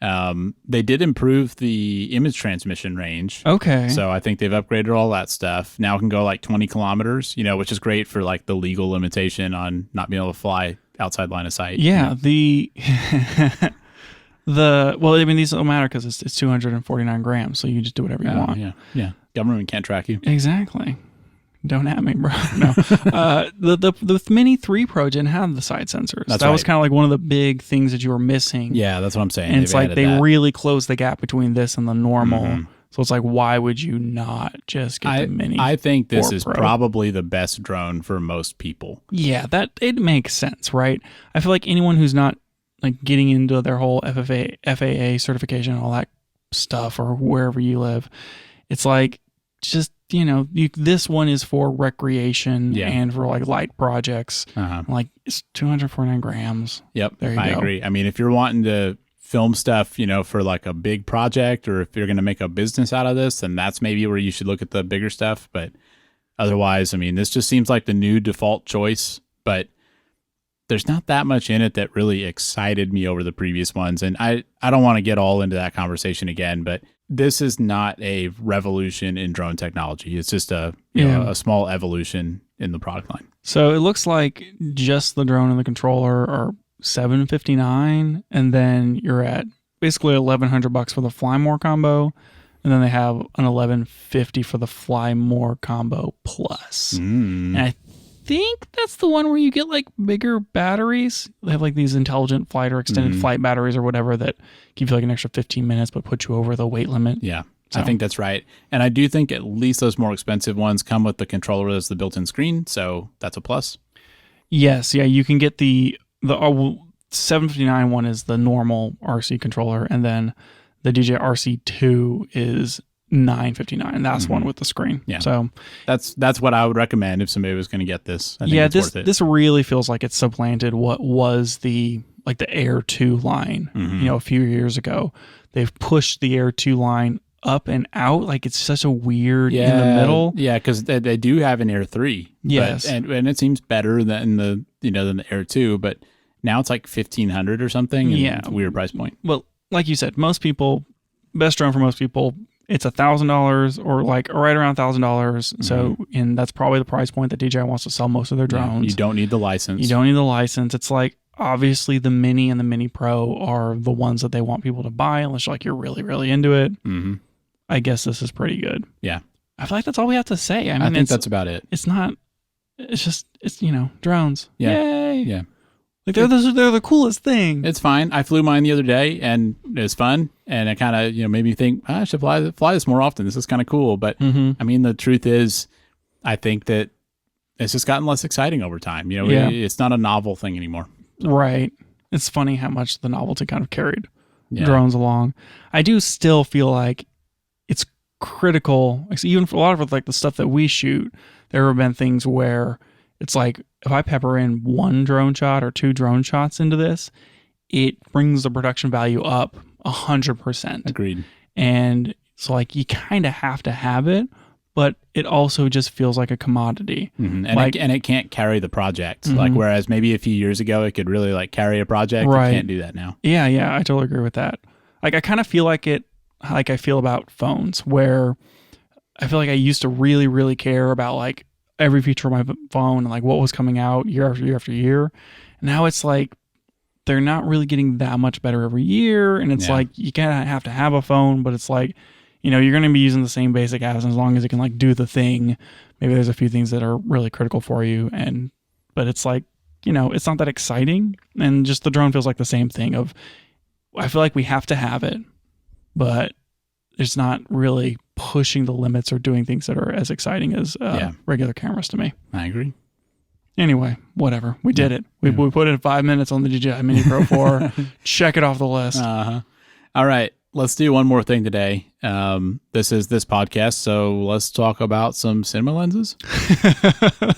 They did improve the image transmission range. Okay. So I think they've upgraded all that stuff. Now it can go like 20 kilometers, which is great for like the legal limitation on not being able to fly outside line of sight. Yeah. These don't matter because it's 249 grams. So you just do whatever you want. Yeah. Yeah. Government can't track you. Exactly. Don't at me, bro. No. The Mini 3 Pro didn't have the side sensors. That was kind of like one of the big things that you were missing. Yeah, that's what I'm saying. And it's like they really closed the gap between this and the normal. So it's like, why would you not just get the Mini? I think this 4 is Pro? probably the best drone for most people. Yeah, it makes sense, right? I feel like anyone who's not like getting into their whole FAA certification and all that stuff, or wherever you live, it's like just this one is for recreation and for like light projects. Like it's 249 grams. Yep, there you go. I agree. I mean, if you're wanting to film stuff, for like a big project, or if you're going to make a business out of this, then that's maybe where you should look at the bigger stuff. But otherwise, I mean, this just seems like the new default choice. But there's not that much in it that really excited me over the previous ones. And I don't want to get all into that conversation again, but this is not a revolution in drone technology. It's just a small evolution in the product line. So it looks like just the drone and the controller are $759, and then you're at basically $1,100 for the Fly More combo, and then they have an $1,150 for the Fly More combo plus. And I think that's the one where you get like bigger batteries. They have like these intelligent flight or extended flight batteries or whatever that give you like an extra 15 minutes but put you over the weight limit. Yeah, so I think that's right. And I do think at least those more expensive ones come with the controller as the built-in screen, so that's a plus. Yes, yeah, you can get the 759 one is the normal RC controller, and then the DJI RC2 is 959. That's one with the screen. Yeah. So that's what I would recommend if somebody was going to get this. I think yeah, it's worth it. this really feels like it's supplanted what was the Air 2 line. A few years ago. They've pushed the Air 2 line up and out, like it's such a weird in the middle. Yeah, because they do have an Air 3. Yes, and it seems better than the Air 2, but now it's like $1,500 or something. And it's a weird price point. Well, like you said, most people, best drone for most people, it's $1,000 or right around $1,000. So, and that's probably the price point that DJI wants to sell most of their drones. You don't need the license. It's like, obviously the Mini and the Mini Pro are the ones that they want people to buy unless you're really, really into it. I guess this is pretty good. Yeah. I feel like that's all we have to say. I think that's about it. It's drones. Yeah. Yay. Yeah. Like they're the coolest thing. It's fine. I flew mine the other day and it was fun. And it kind of, made me think, I should fly this more often. This is kind of cool. But I mean, the truth is, I think that it's just gotten less exciting over time. It's not a novel thing anymore. Right. It's funny how much the novelty kind of carried drones along. I do still feel like it's critical, even for a lot of the stuff that we shoot, there have been things where it's like, if I pepper in one drone shot or two drone shots into this, it brings the production value up 100%. Agreed. And so you kind of have to have it, but it also just feels like a commodity. And it can't carry the project. Whereas maybe a few years ago, it could really carry a project. Right. It can't do that now. Yeah, I totally agree with that. I kind of feel like I feel about phones, where I feel like I used to really, really care about every feature of my phone and what was coming out year after year after year. Now it's they're not really getting that much better every year. And it's you kind of have to have a phone, but it's you're going to be using the same basic apps, and as long as it can do the thing. Maybe there's a few things that are really critical for you, but it's it's not that exciting, and just the drone feels like the same thing of, I feel like we have to have it, but it's not really pushing the limits or doing things that are as exciting as regular cameras to me. I agree. Anyway, whatever. We did it. We put in 5 minutes on the DJI Mini Pro 4. Check it off the list. All right. Let's do one more thing today. This is this podcast, so let's talk about some cinema lenses.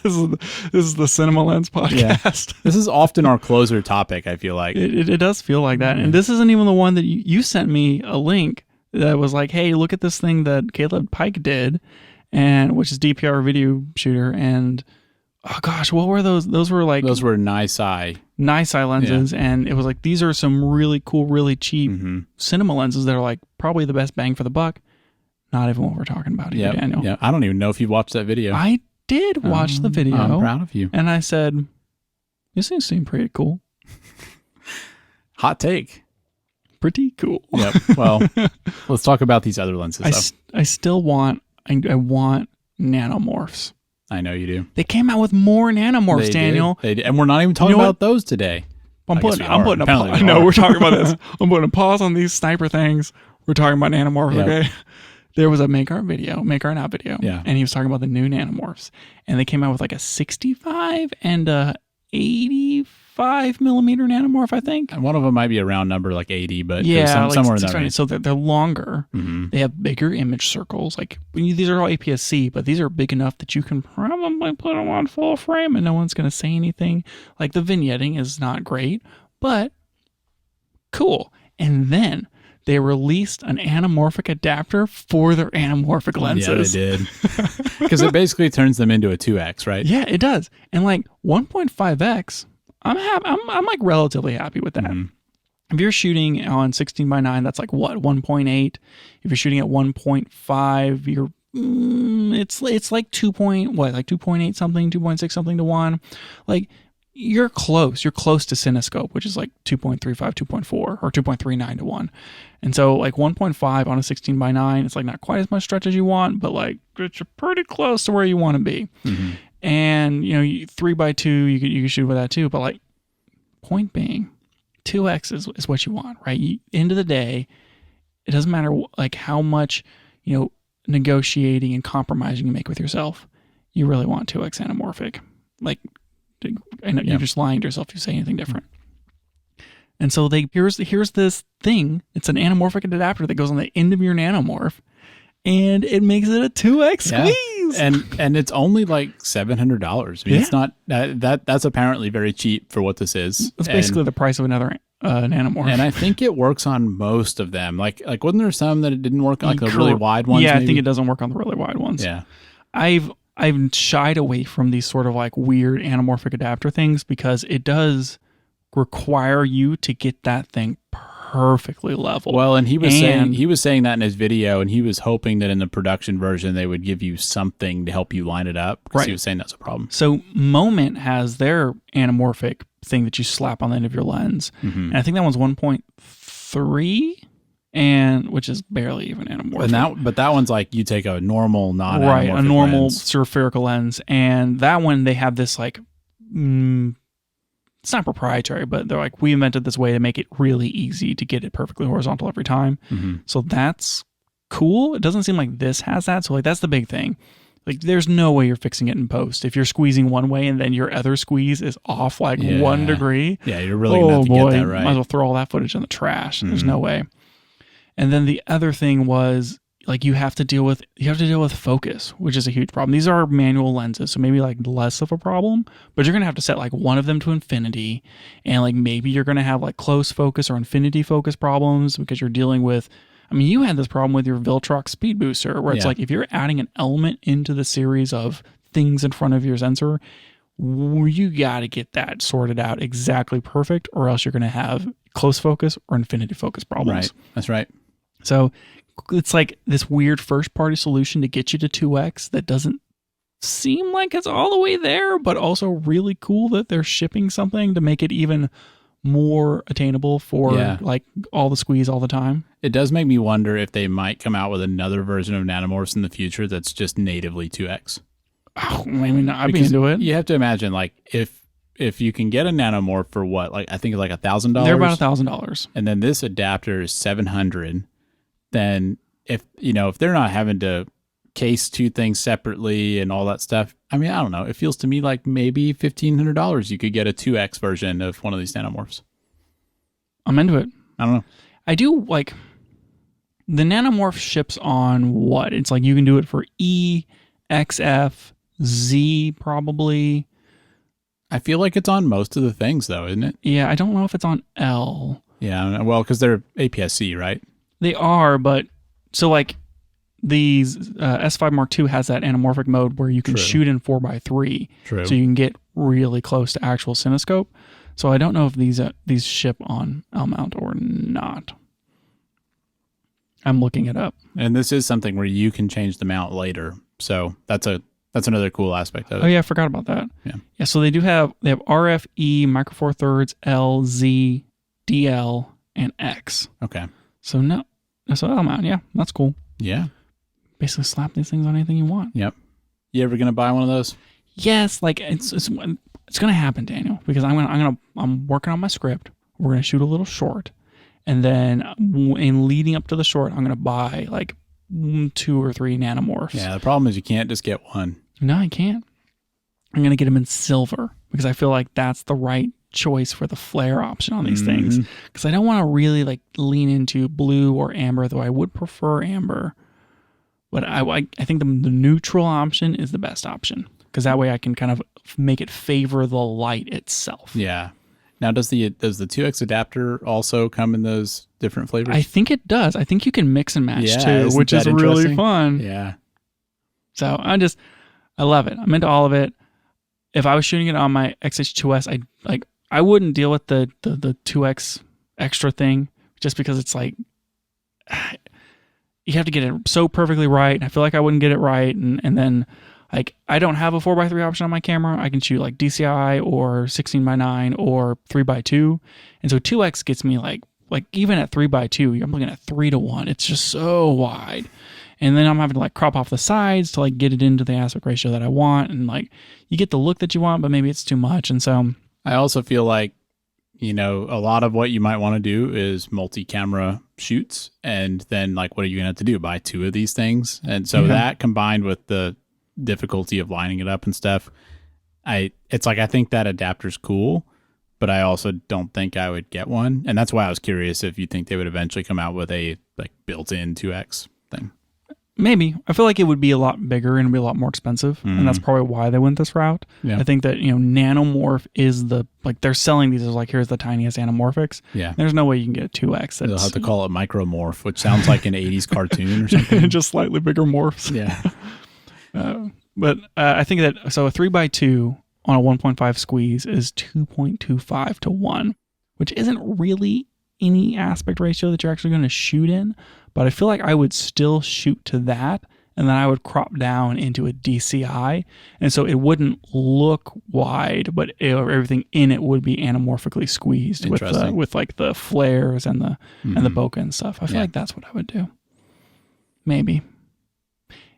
This is the Cinema Lens podcast. Yeah. This is often our closer topic, I feel like. It does feel like that. And this isn't even the one that you sent me a link that was like, hey, look at this thing that Caleb Pike did, which is DPR video shooter. And oh gosh, what were those? Those were nice eye lenses, and it was these are some really cool, really cheap cinema lenses that are probably the best bang for the buck. Not even what we're talking about here, Daniel. Yeah, I don't even know if you watched that video. I did watch the video. I'm proud of you. And I said, these things seem pretty cool. Hot take. Pretty cool. Yep. Well, let's talk about these other lenses. I still want. I want nanomorphs. I know you do. They came out with more nanomorphs, Daniel. They did. And we're not even talking about those today. I'm putting a pause. No, we're talking about this. I'm putting a pause on these sniper things. We're talking about nanomorphs, okay? There was a Make Art Now video. Yeah. And he was talking about the new nanomorphs. And they came out with a 65 and a 85 millimeter nanomorph, I think. And one of them might be a round number, 80, but somewhere in that range. So they're longer. They have bigger image circles. These are all APS-C, but these are big enough that you can probably put them on full frame and no one's going to say anything. The vignetting is not great, but cool. And then they released an anamorphic adapter for their anamorphic lenses. Yeah, they did. Because it basically turns them into a 2X, right? Yeah, it does. And 1.5X, I'm relatively happy with that. If you're shooting on 16:9, that's what, 1.8. If you're shooting at 1.5, you're it's 2.8 something, 2.6 something to 1. You're close. You're close to Cinescope, which is 2.35, 2.4, or 2.39 to 1. And so 1.5 on a 16:9, it's not quite as much stretch as you want, but it's pretty close to where you want to be. And 3x2, you can shoot with that too. But point being, 2X is what you want, right? End of the day, it doesn't matter how much negotiating and compromising you make with yourself. You really want 2X anamorphic. I know you're just lying to yourself if you say anything different. And so here's this thing. It's an anamorphic adapter that goes on the end of your nanomorph, and it makes it a 2x squeeze. And it's only like $700. I mean, it's not that's apparently very cheap for what this is. It's basically the price of another nanomorph. And I think it works on most of them. Like wasn't there some that it didn't work on, like the really wide ones? Yeah, maybe? I think it doesn't work on the really wide ones. Yeah. I've shied away from these sort of like weird anamorphic adapter things because it does require you to get that thing perfectly level. Well, and he was saying that in his video, and he was hoping that in the production version they would give you something to help you line it up. Right. He was saying that's a problem. So Moment has their anamorphic thing that you slap on the end of your lens, and I think that one's 1.3. And which is barely even anamorphic. But that one's like you take a normal non-anamorphic right, a normal lens. spherical lens, and that one they have this like it's not proprietary, but they're like, we invented this way to make it really easy to get it perfectly horizontal every time. So that's cool. It doesn't seem like this has that. So like that's the big thing. Like there's no way you're fixing it in post. If you're squeezing one way and then your other squeeze is off like 1 degree. Yeah, you're really gonna have to get that right. Might as well throw all that footage in the trash. There's no way. And then the other thing was like you have to deal with focus, which is a huge problem. These are manual lenses, so maybe like less of a problem, but you're gonna have to set like one of them to infinity, and like maybe you're gonna have like close focus or infinity focus problems because you're dealing with. I mean, you had this problem with your Viltrox speed booster, where it's like if you're adding an element into the series of things in front of your sensor, you got to get that sorted out exactly perfect, or else you're gonna have close focus or infinity focus problems. Right, that's right. So it's like this weird first-party solution to get you to 2x that doesn't seem like it's all the way there, but also really cool that they're shipping something to make it even more attainable for like all the squeeze all the time. It does make me wonder if they might come out with another version of nanomorphs in the future that's just natively 2x. Oh, maybe not. I'd be into it. You have to imagine, like, if you can get a nanomorph for what, like I think it's like $1,000. They're about $1,000, and then this adapter is $700. Then if they're not having to case two things separately and all that stuff, I mean, I don't know. It feels to me like maybe $1,500 you could get a 2x version of one of these nanomorphs. I'm into it. I don't know. I do like the nanomorph ships on what? It's like you can do it for E, XF, Z probably. I feel like it's on most of the things though, isn't it? Yeah, I don't know if it's on L. Yeah, well, because they're APS-C, right? They are, but so like these S5 Mark II has that anamorphic mode where you can shoot in 4x3. True. So you can get really close to actual cinescope. So I don't know if these ship on L mount or not. I'm looking it up. And this is something where you can change the mount later. So that's another cool aspect of it. Oh yeah, I forgot about that. Yeah. So they have RF, E, Micro Four Thirds, L, Z, DL, and X. Okay. So L mount. Yeah, that's cool. Yeah. Basically slap these things on anything you want. Yep. You ever gonna buy one of those? Yes, like it's gonna happen, Daniel, because I'm working on my script. We're gonna shoot a little short, and then in leading up to the short, I'm gonna buy like 2 or 3 nanomorphs. Yeah. The problem is you can't just get one. No, I can't. I'm gonna get them in silver because I feel like that's the right choice for the flare option on these things. Because I don't want to really like lean into blue or amber, though I would prefer amber. But I think the neutral option is the best option because that way I can kind of make it favor the light itself. Yeah. Now, does the 2X adapter also come in those different flavors? I think it does. I think you can mix and match too, which is really fun. Yeah. So I love it. I'm into all of it. If I was shooting it on my XH2S, I wouldn't deal with the 2X extra thing just because it's like you have to get it so perfectly right. And I feel like I wouldn't get it right. And then like I don't have a 4x3 option on my camera. I can shoot like DCI or 16:9 or 3x2. And so 2X gets me like even at 3x2, I'm looking at 3:1. It's just so wide. And then I'm having to like crop off the sides to like get it into the aspect ratio that I want. And like you get the look that you want, but maybe it's too much. And so I also feel like, a lot of what you might want to do is multi-camera shoots. And then like, what are you going to have to do? Buy 2 of these things. And so that combined with the difficulty of lining it up and stuff, it's like I think that adapter's cool, but I also don't think I would get one. And that's why I was curious if you think they would eventually come out with a like built-in 2X thing. Maybe. I feel like it would be a lot bigger and be a lot more expensive, and that's probably why they went this route. Yeah. I think that, Nanomorph is they're selling these as like, here's the tiniest anamorphics. Yeah. There's no way you can get a 2X. They'll have to call it Micromorph, which sounds like an 80s cartoon or something. Just slightly bigger morphs. Yeah. But I think that, so a 3x2 on a 1.5 squeeze is 2.25 to 1, which isn't really any aspect ratio that you're actually going to shoot in, but I feel like I would still shoot to that, and then I would crop down into a DCI, and so it wouldn't look wide, but everything in it would be anamorphically squeezed with like the flares and the bokeh and stuff. I feel like that's what I would do. Maybe.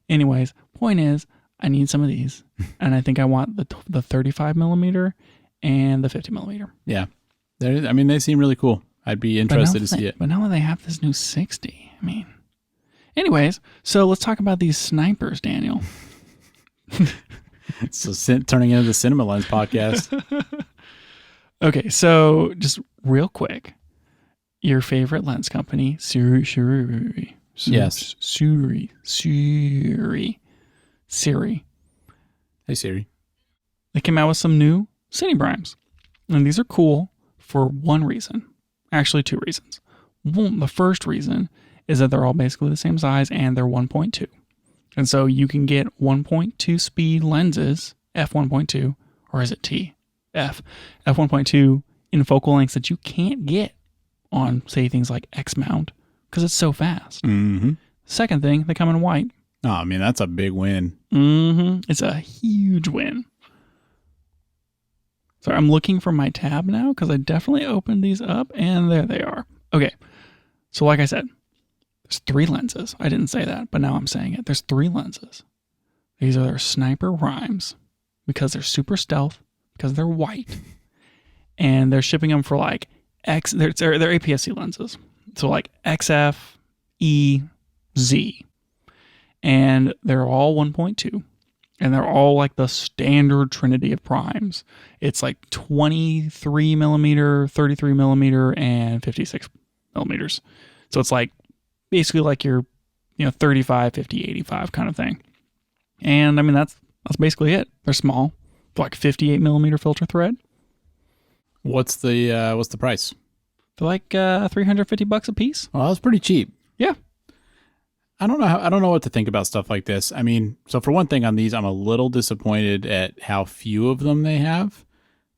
Anyways, point is, I need some of these, and I think I want the 35 millimeter and the 50 millimeter. Yeah. They seem really cool. I'd be interested to see it. But now that they have this new 60, anyways, so let's talk about these snipers, Daniel. So turning into the Cinema Lens podcast. Okay, so just real quick, your favorite lens company, Sirui. Yes. Sirui. Hey, Siri. They came out with some new cine primes, and these are cool for one reason. Actually, two reasons. One, the first reason is that they're all basically the same size and they're 1.2. And so you can get 1.2 speed lenses, f1.2, or is it T? f1.2 in focal lengths that you can't get on, say, things like X mount because it's so fast. Mm-hmm. Second thing, they come in white. Oh, that's a big win. Mm-hmm. It's a huge win. So I'm looking for my tab now because I definitely opened these up, and there they are. Okay, so like I said, there's 3 lenses. I didn't say that, but now I'm saying it. There's 3 lenses. These are their sniper primes because they're super stealth, because they're white, and they're shipping them for like they're APS-C lenses. So like XF, E, Z, and they're all 1.2. And they're all like the standard trinity of primes. It's like 23 millimeter, 33 millimeter, and 56 millimeters. So it's like basically like your 35, 50, 85 kind of thing. And that's basically it. They're small, like 58 millimeter filter thread. What's the price? They're like $350 a piece. Well, that's pretty cheap. Yeah. I don't know what to think about stuff like this. So for one thing on these, I'm a little disappointed at how few of them they have,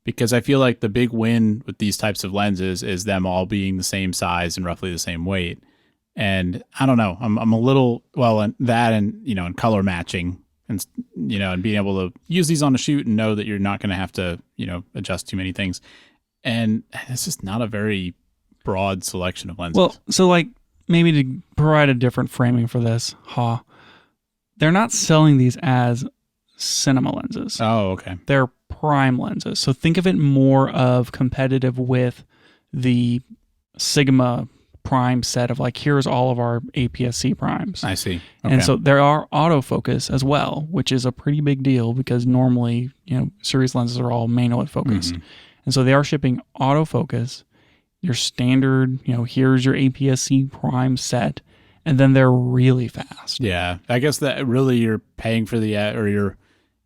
because I feel like the big win with these types of lenses is them all being the same size and roughly the same weight. And I don't know, I'm a little, in that and, and color matching and, and being able to use these on a shoot and know that you're not going to have to, adjust too many things. And it's just not a very broad selection of lenses. Well, so like, maybe to provide a different framing for this, they're not selling these as cinema lenses. Oh, okay. They're prime lenses. So think of it more of competitive with the Sigma prime set of like, here's all of our APS-C primes. I see. Okay. And so there are autofocus as well, which is a pretty big deal because normally, series lenses are all manually focused. Mm-hmm. And so they are shipping autofocus, your standard, here's your APS-C prime set, and then they're really fast. Yeah, I guess that really you're paying for or you're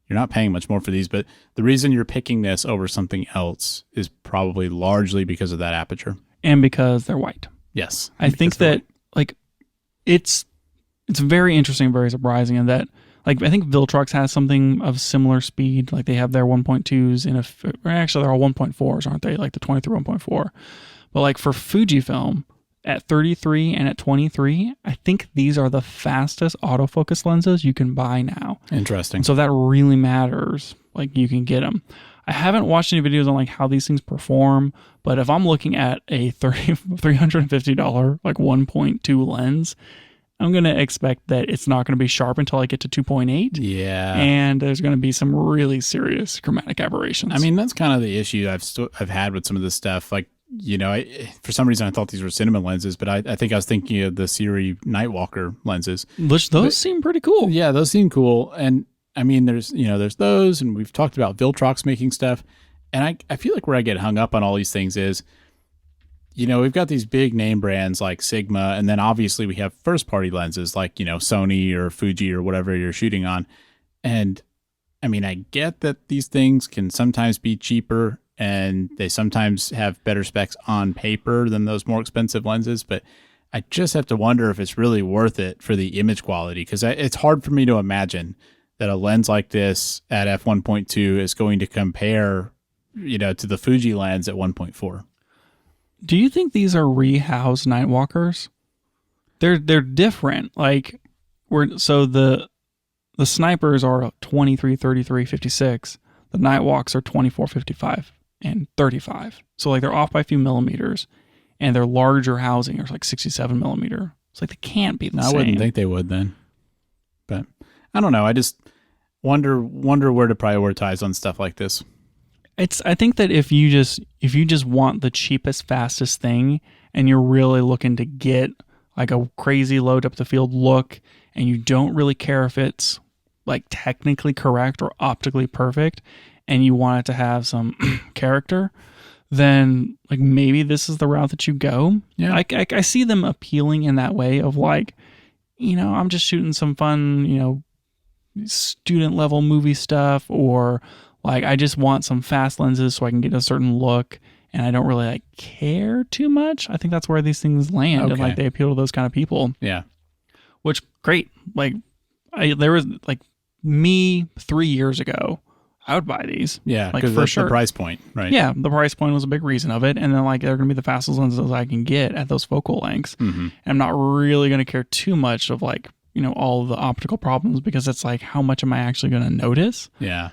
not paying much more for these, but the reason you're picking this over something else is probably largely because of that aperture. And because they're white. Yes. I think that, like, it's very interesting, very surprising in that, like, I think Viltrox has something of similar speed. Like, they have their 1.2s actually, they're all 1.4s, aren't they? Like, the 23 1.4. But like for Fujifilm at 33 and at 23, I think these are the fastest autofocus lenses you can buy now. Interesting. So that really matters. Like you can get them. I haven't watched any videos on like how these things perform, but if I'm looking at a $350 like 1.2 lens, I'm going to expect that it's not going to be sharp until I get to 2.8. Yeah. And there's going to be some really serious chromatic aberrations. That's kind of the issue I've had with some of this stuff. Like, for some reason I thought these were cinema lenses, but I think I was thinking of the Sirui Nightwalker lenses. Which those seem pretty cool. Yeah, those seem cool. And I mean, there's those, and we've talked about Viltrox making stuff. And I feel like where I get hung up on all these things is, we've got these big name brands like Sigma, and then obviously we have first party lenses like, Sony or Fuji or whatever you're shooting on. And I mean, I get that these things can sometimes be cheaper and they sometimes have better specs on paper than those more expensive lenses, but I just have to wonder if it's really worth it for the image quality, because it's hard for me to imagine that a lens like this at f1.2 is going to compare, to the Fuji lens at 1.4. Do you think these are rehoused Nightwalkers? They're different. Like, the snipers are 23, 33, 56. The Nightwalks are 24, 55, and 35. So like they're off by a few millimeters, and their larger housing is like 67 millimeter. It's like they can't be the same. I wouldn't think they would then, but I don't know. I just wonder where to prioritize on stuff like this. I think that if you just want the cheapest, fastest thing, and you're really looking to get like a crazy load up the field look, and you don't really care if it's like technically correct or optically perfect, and you want it to have some character, then like maybe this is the route that you go. Yeah. I see them appealing in that way of like, I'm just shooting some fun, student level movie stuff, or like I just want some fast lenses so I can get a certain look, and I don't really like care too much. I think that's where these things land, Okay. and like they appeal to those kind of people. Yeah. Which great. Like there was like me 3 years ago, I would buy these. Yeah, like because for that's sure. the price point, right? Yeah, the price point was a big reason of it, and then like they're gonna be the fastest lenses I can get at those focal lengths. Mm-hmm. And I'm not really gonna care too much of like all of the optical problems, because it's like, how much am I actually gonna notice? Yeah.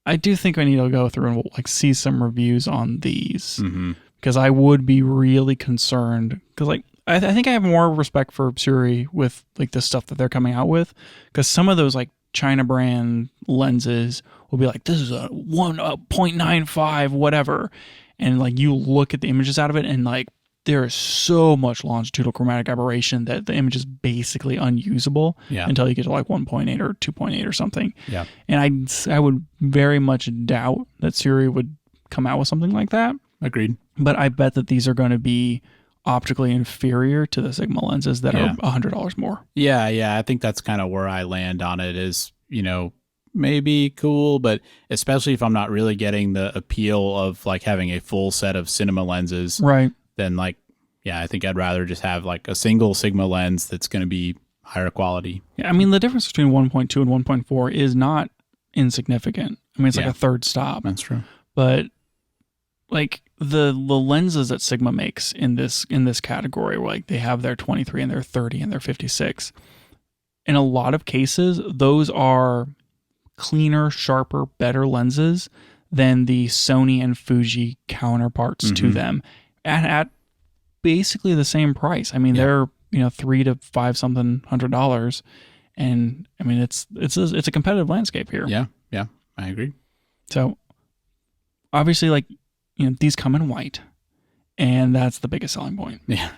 I do think I need to go through and like see some reviews on these, Mm-hmm. because I would be really concerned, because like I think I have more respect for Sirui with like the stuff that they're coming out with, because some of those like China brand lenses will be like, this is a 1.95 whatever, and like you look at the images out of it, and like there is so much longitudinal chromatic aberration that the image is basically unusable until you get to like 1.8 or 2.8 or something. Yeah. And I would very much doubt that Sirui would come out with something like that. Agreed. But I bet that these are going to be optically inferior to the Sigma lenses that are $100 more. Yeah. I think that's kind of where I land on it is, maybe cool, but especially if I'm not really getting the appeal of like having a full set of cinema lenses. Right. Then like, I think I'd rather just have like a single Sigma lens that's going to be higher quality. Yeah, I mean, the difference between 1.2 and 1.4 is not insignificant. I mean, it's like a third stop. That's true. But like the lenses that Sigma makes in this category, where like they have their 23 and their 30 and their 56. In a lot of cases, those are cleaner, sharper, better lenses than the Sony and Fuji counterparts to them at basically the same price. I mean, they're $300 to $500, and I mean it's a competitive landscape here. Yeah, I agree. So obviously, like these come in white, and that's the biggest selling point. Yeah,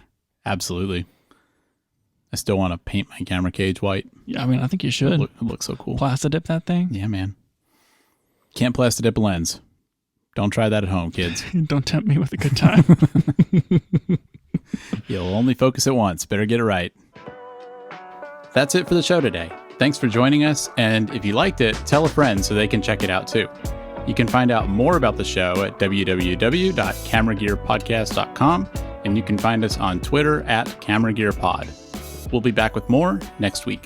absolutely. I still want to paint my camera cage white. Yeah, I mean, I think you should. It looks so cool. Plastidip that thing. Yeah, man. Can't plastidip a lens. Don't try that at home, kids. Don't tempt me with a good time. You'll only focus at once. Better get it right. That's it for the show today. Thanks for joining us, and if you liked it, tell a friend so they can check it out too. You can find out more about the show at www.cameragearpodcast.com, and you can find us on Twitter at CameraGearPod. We'll be back with more next week.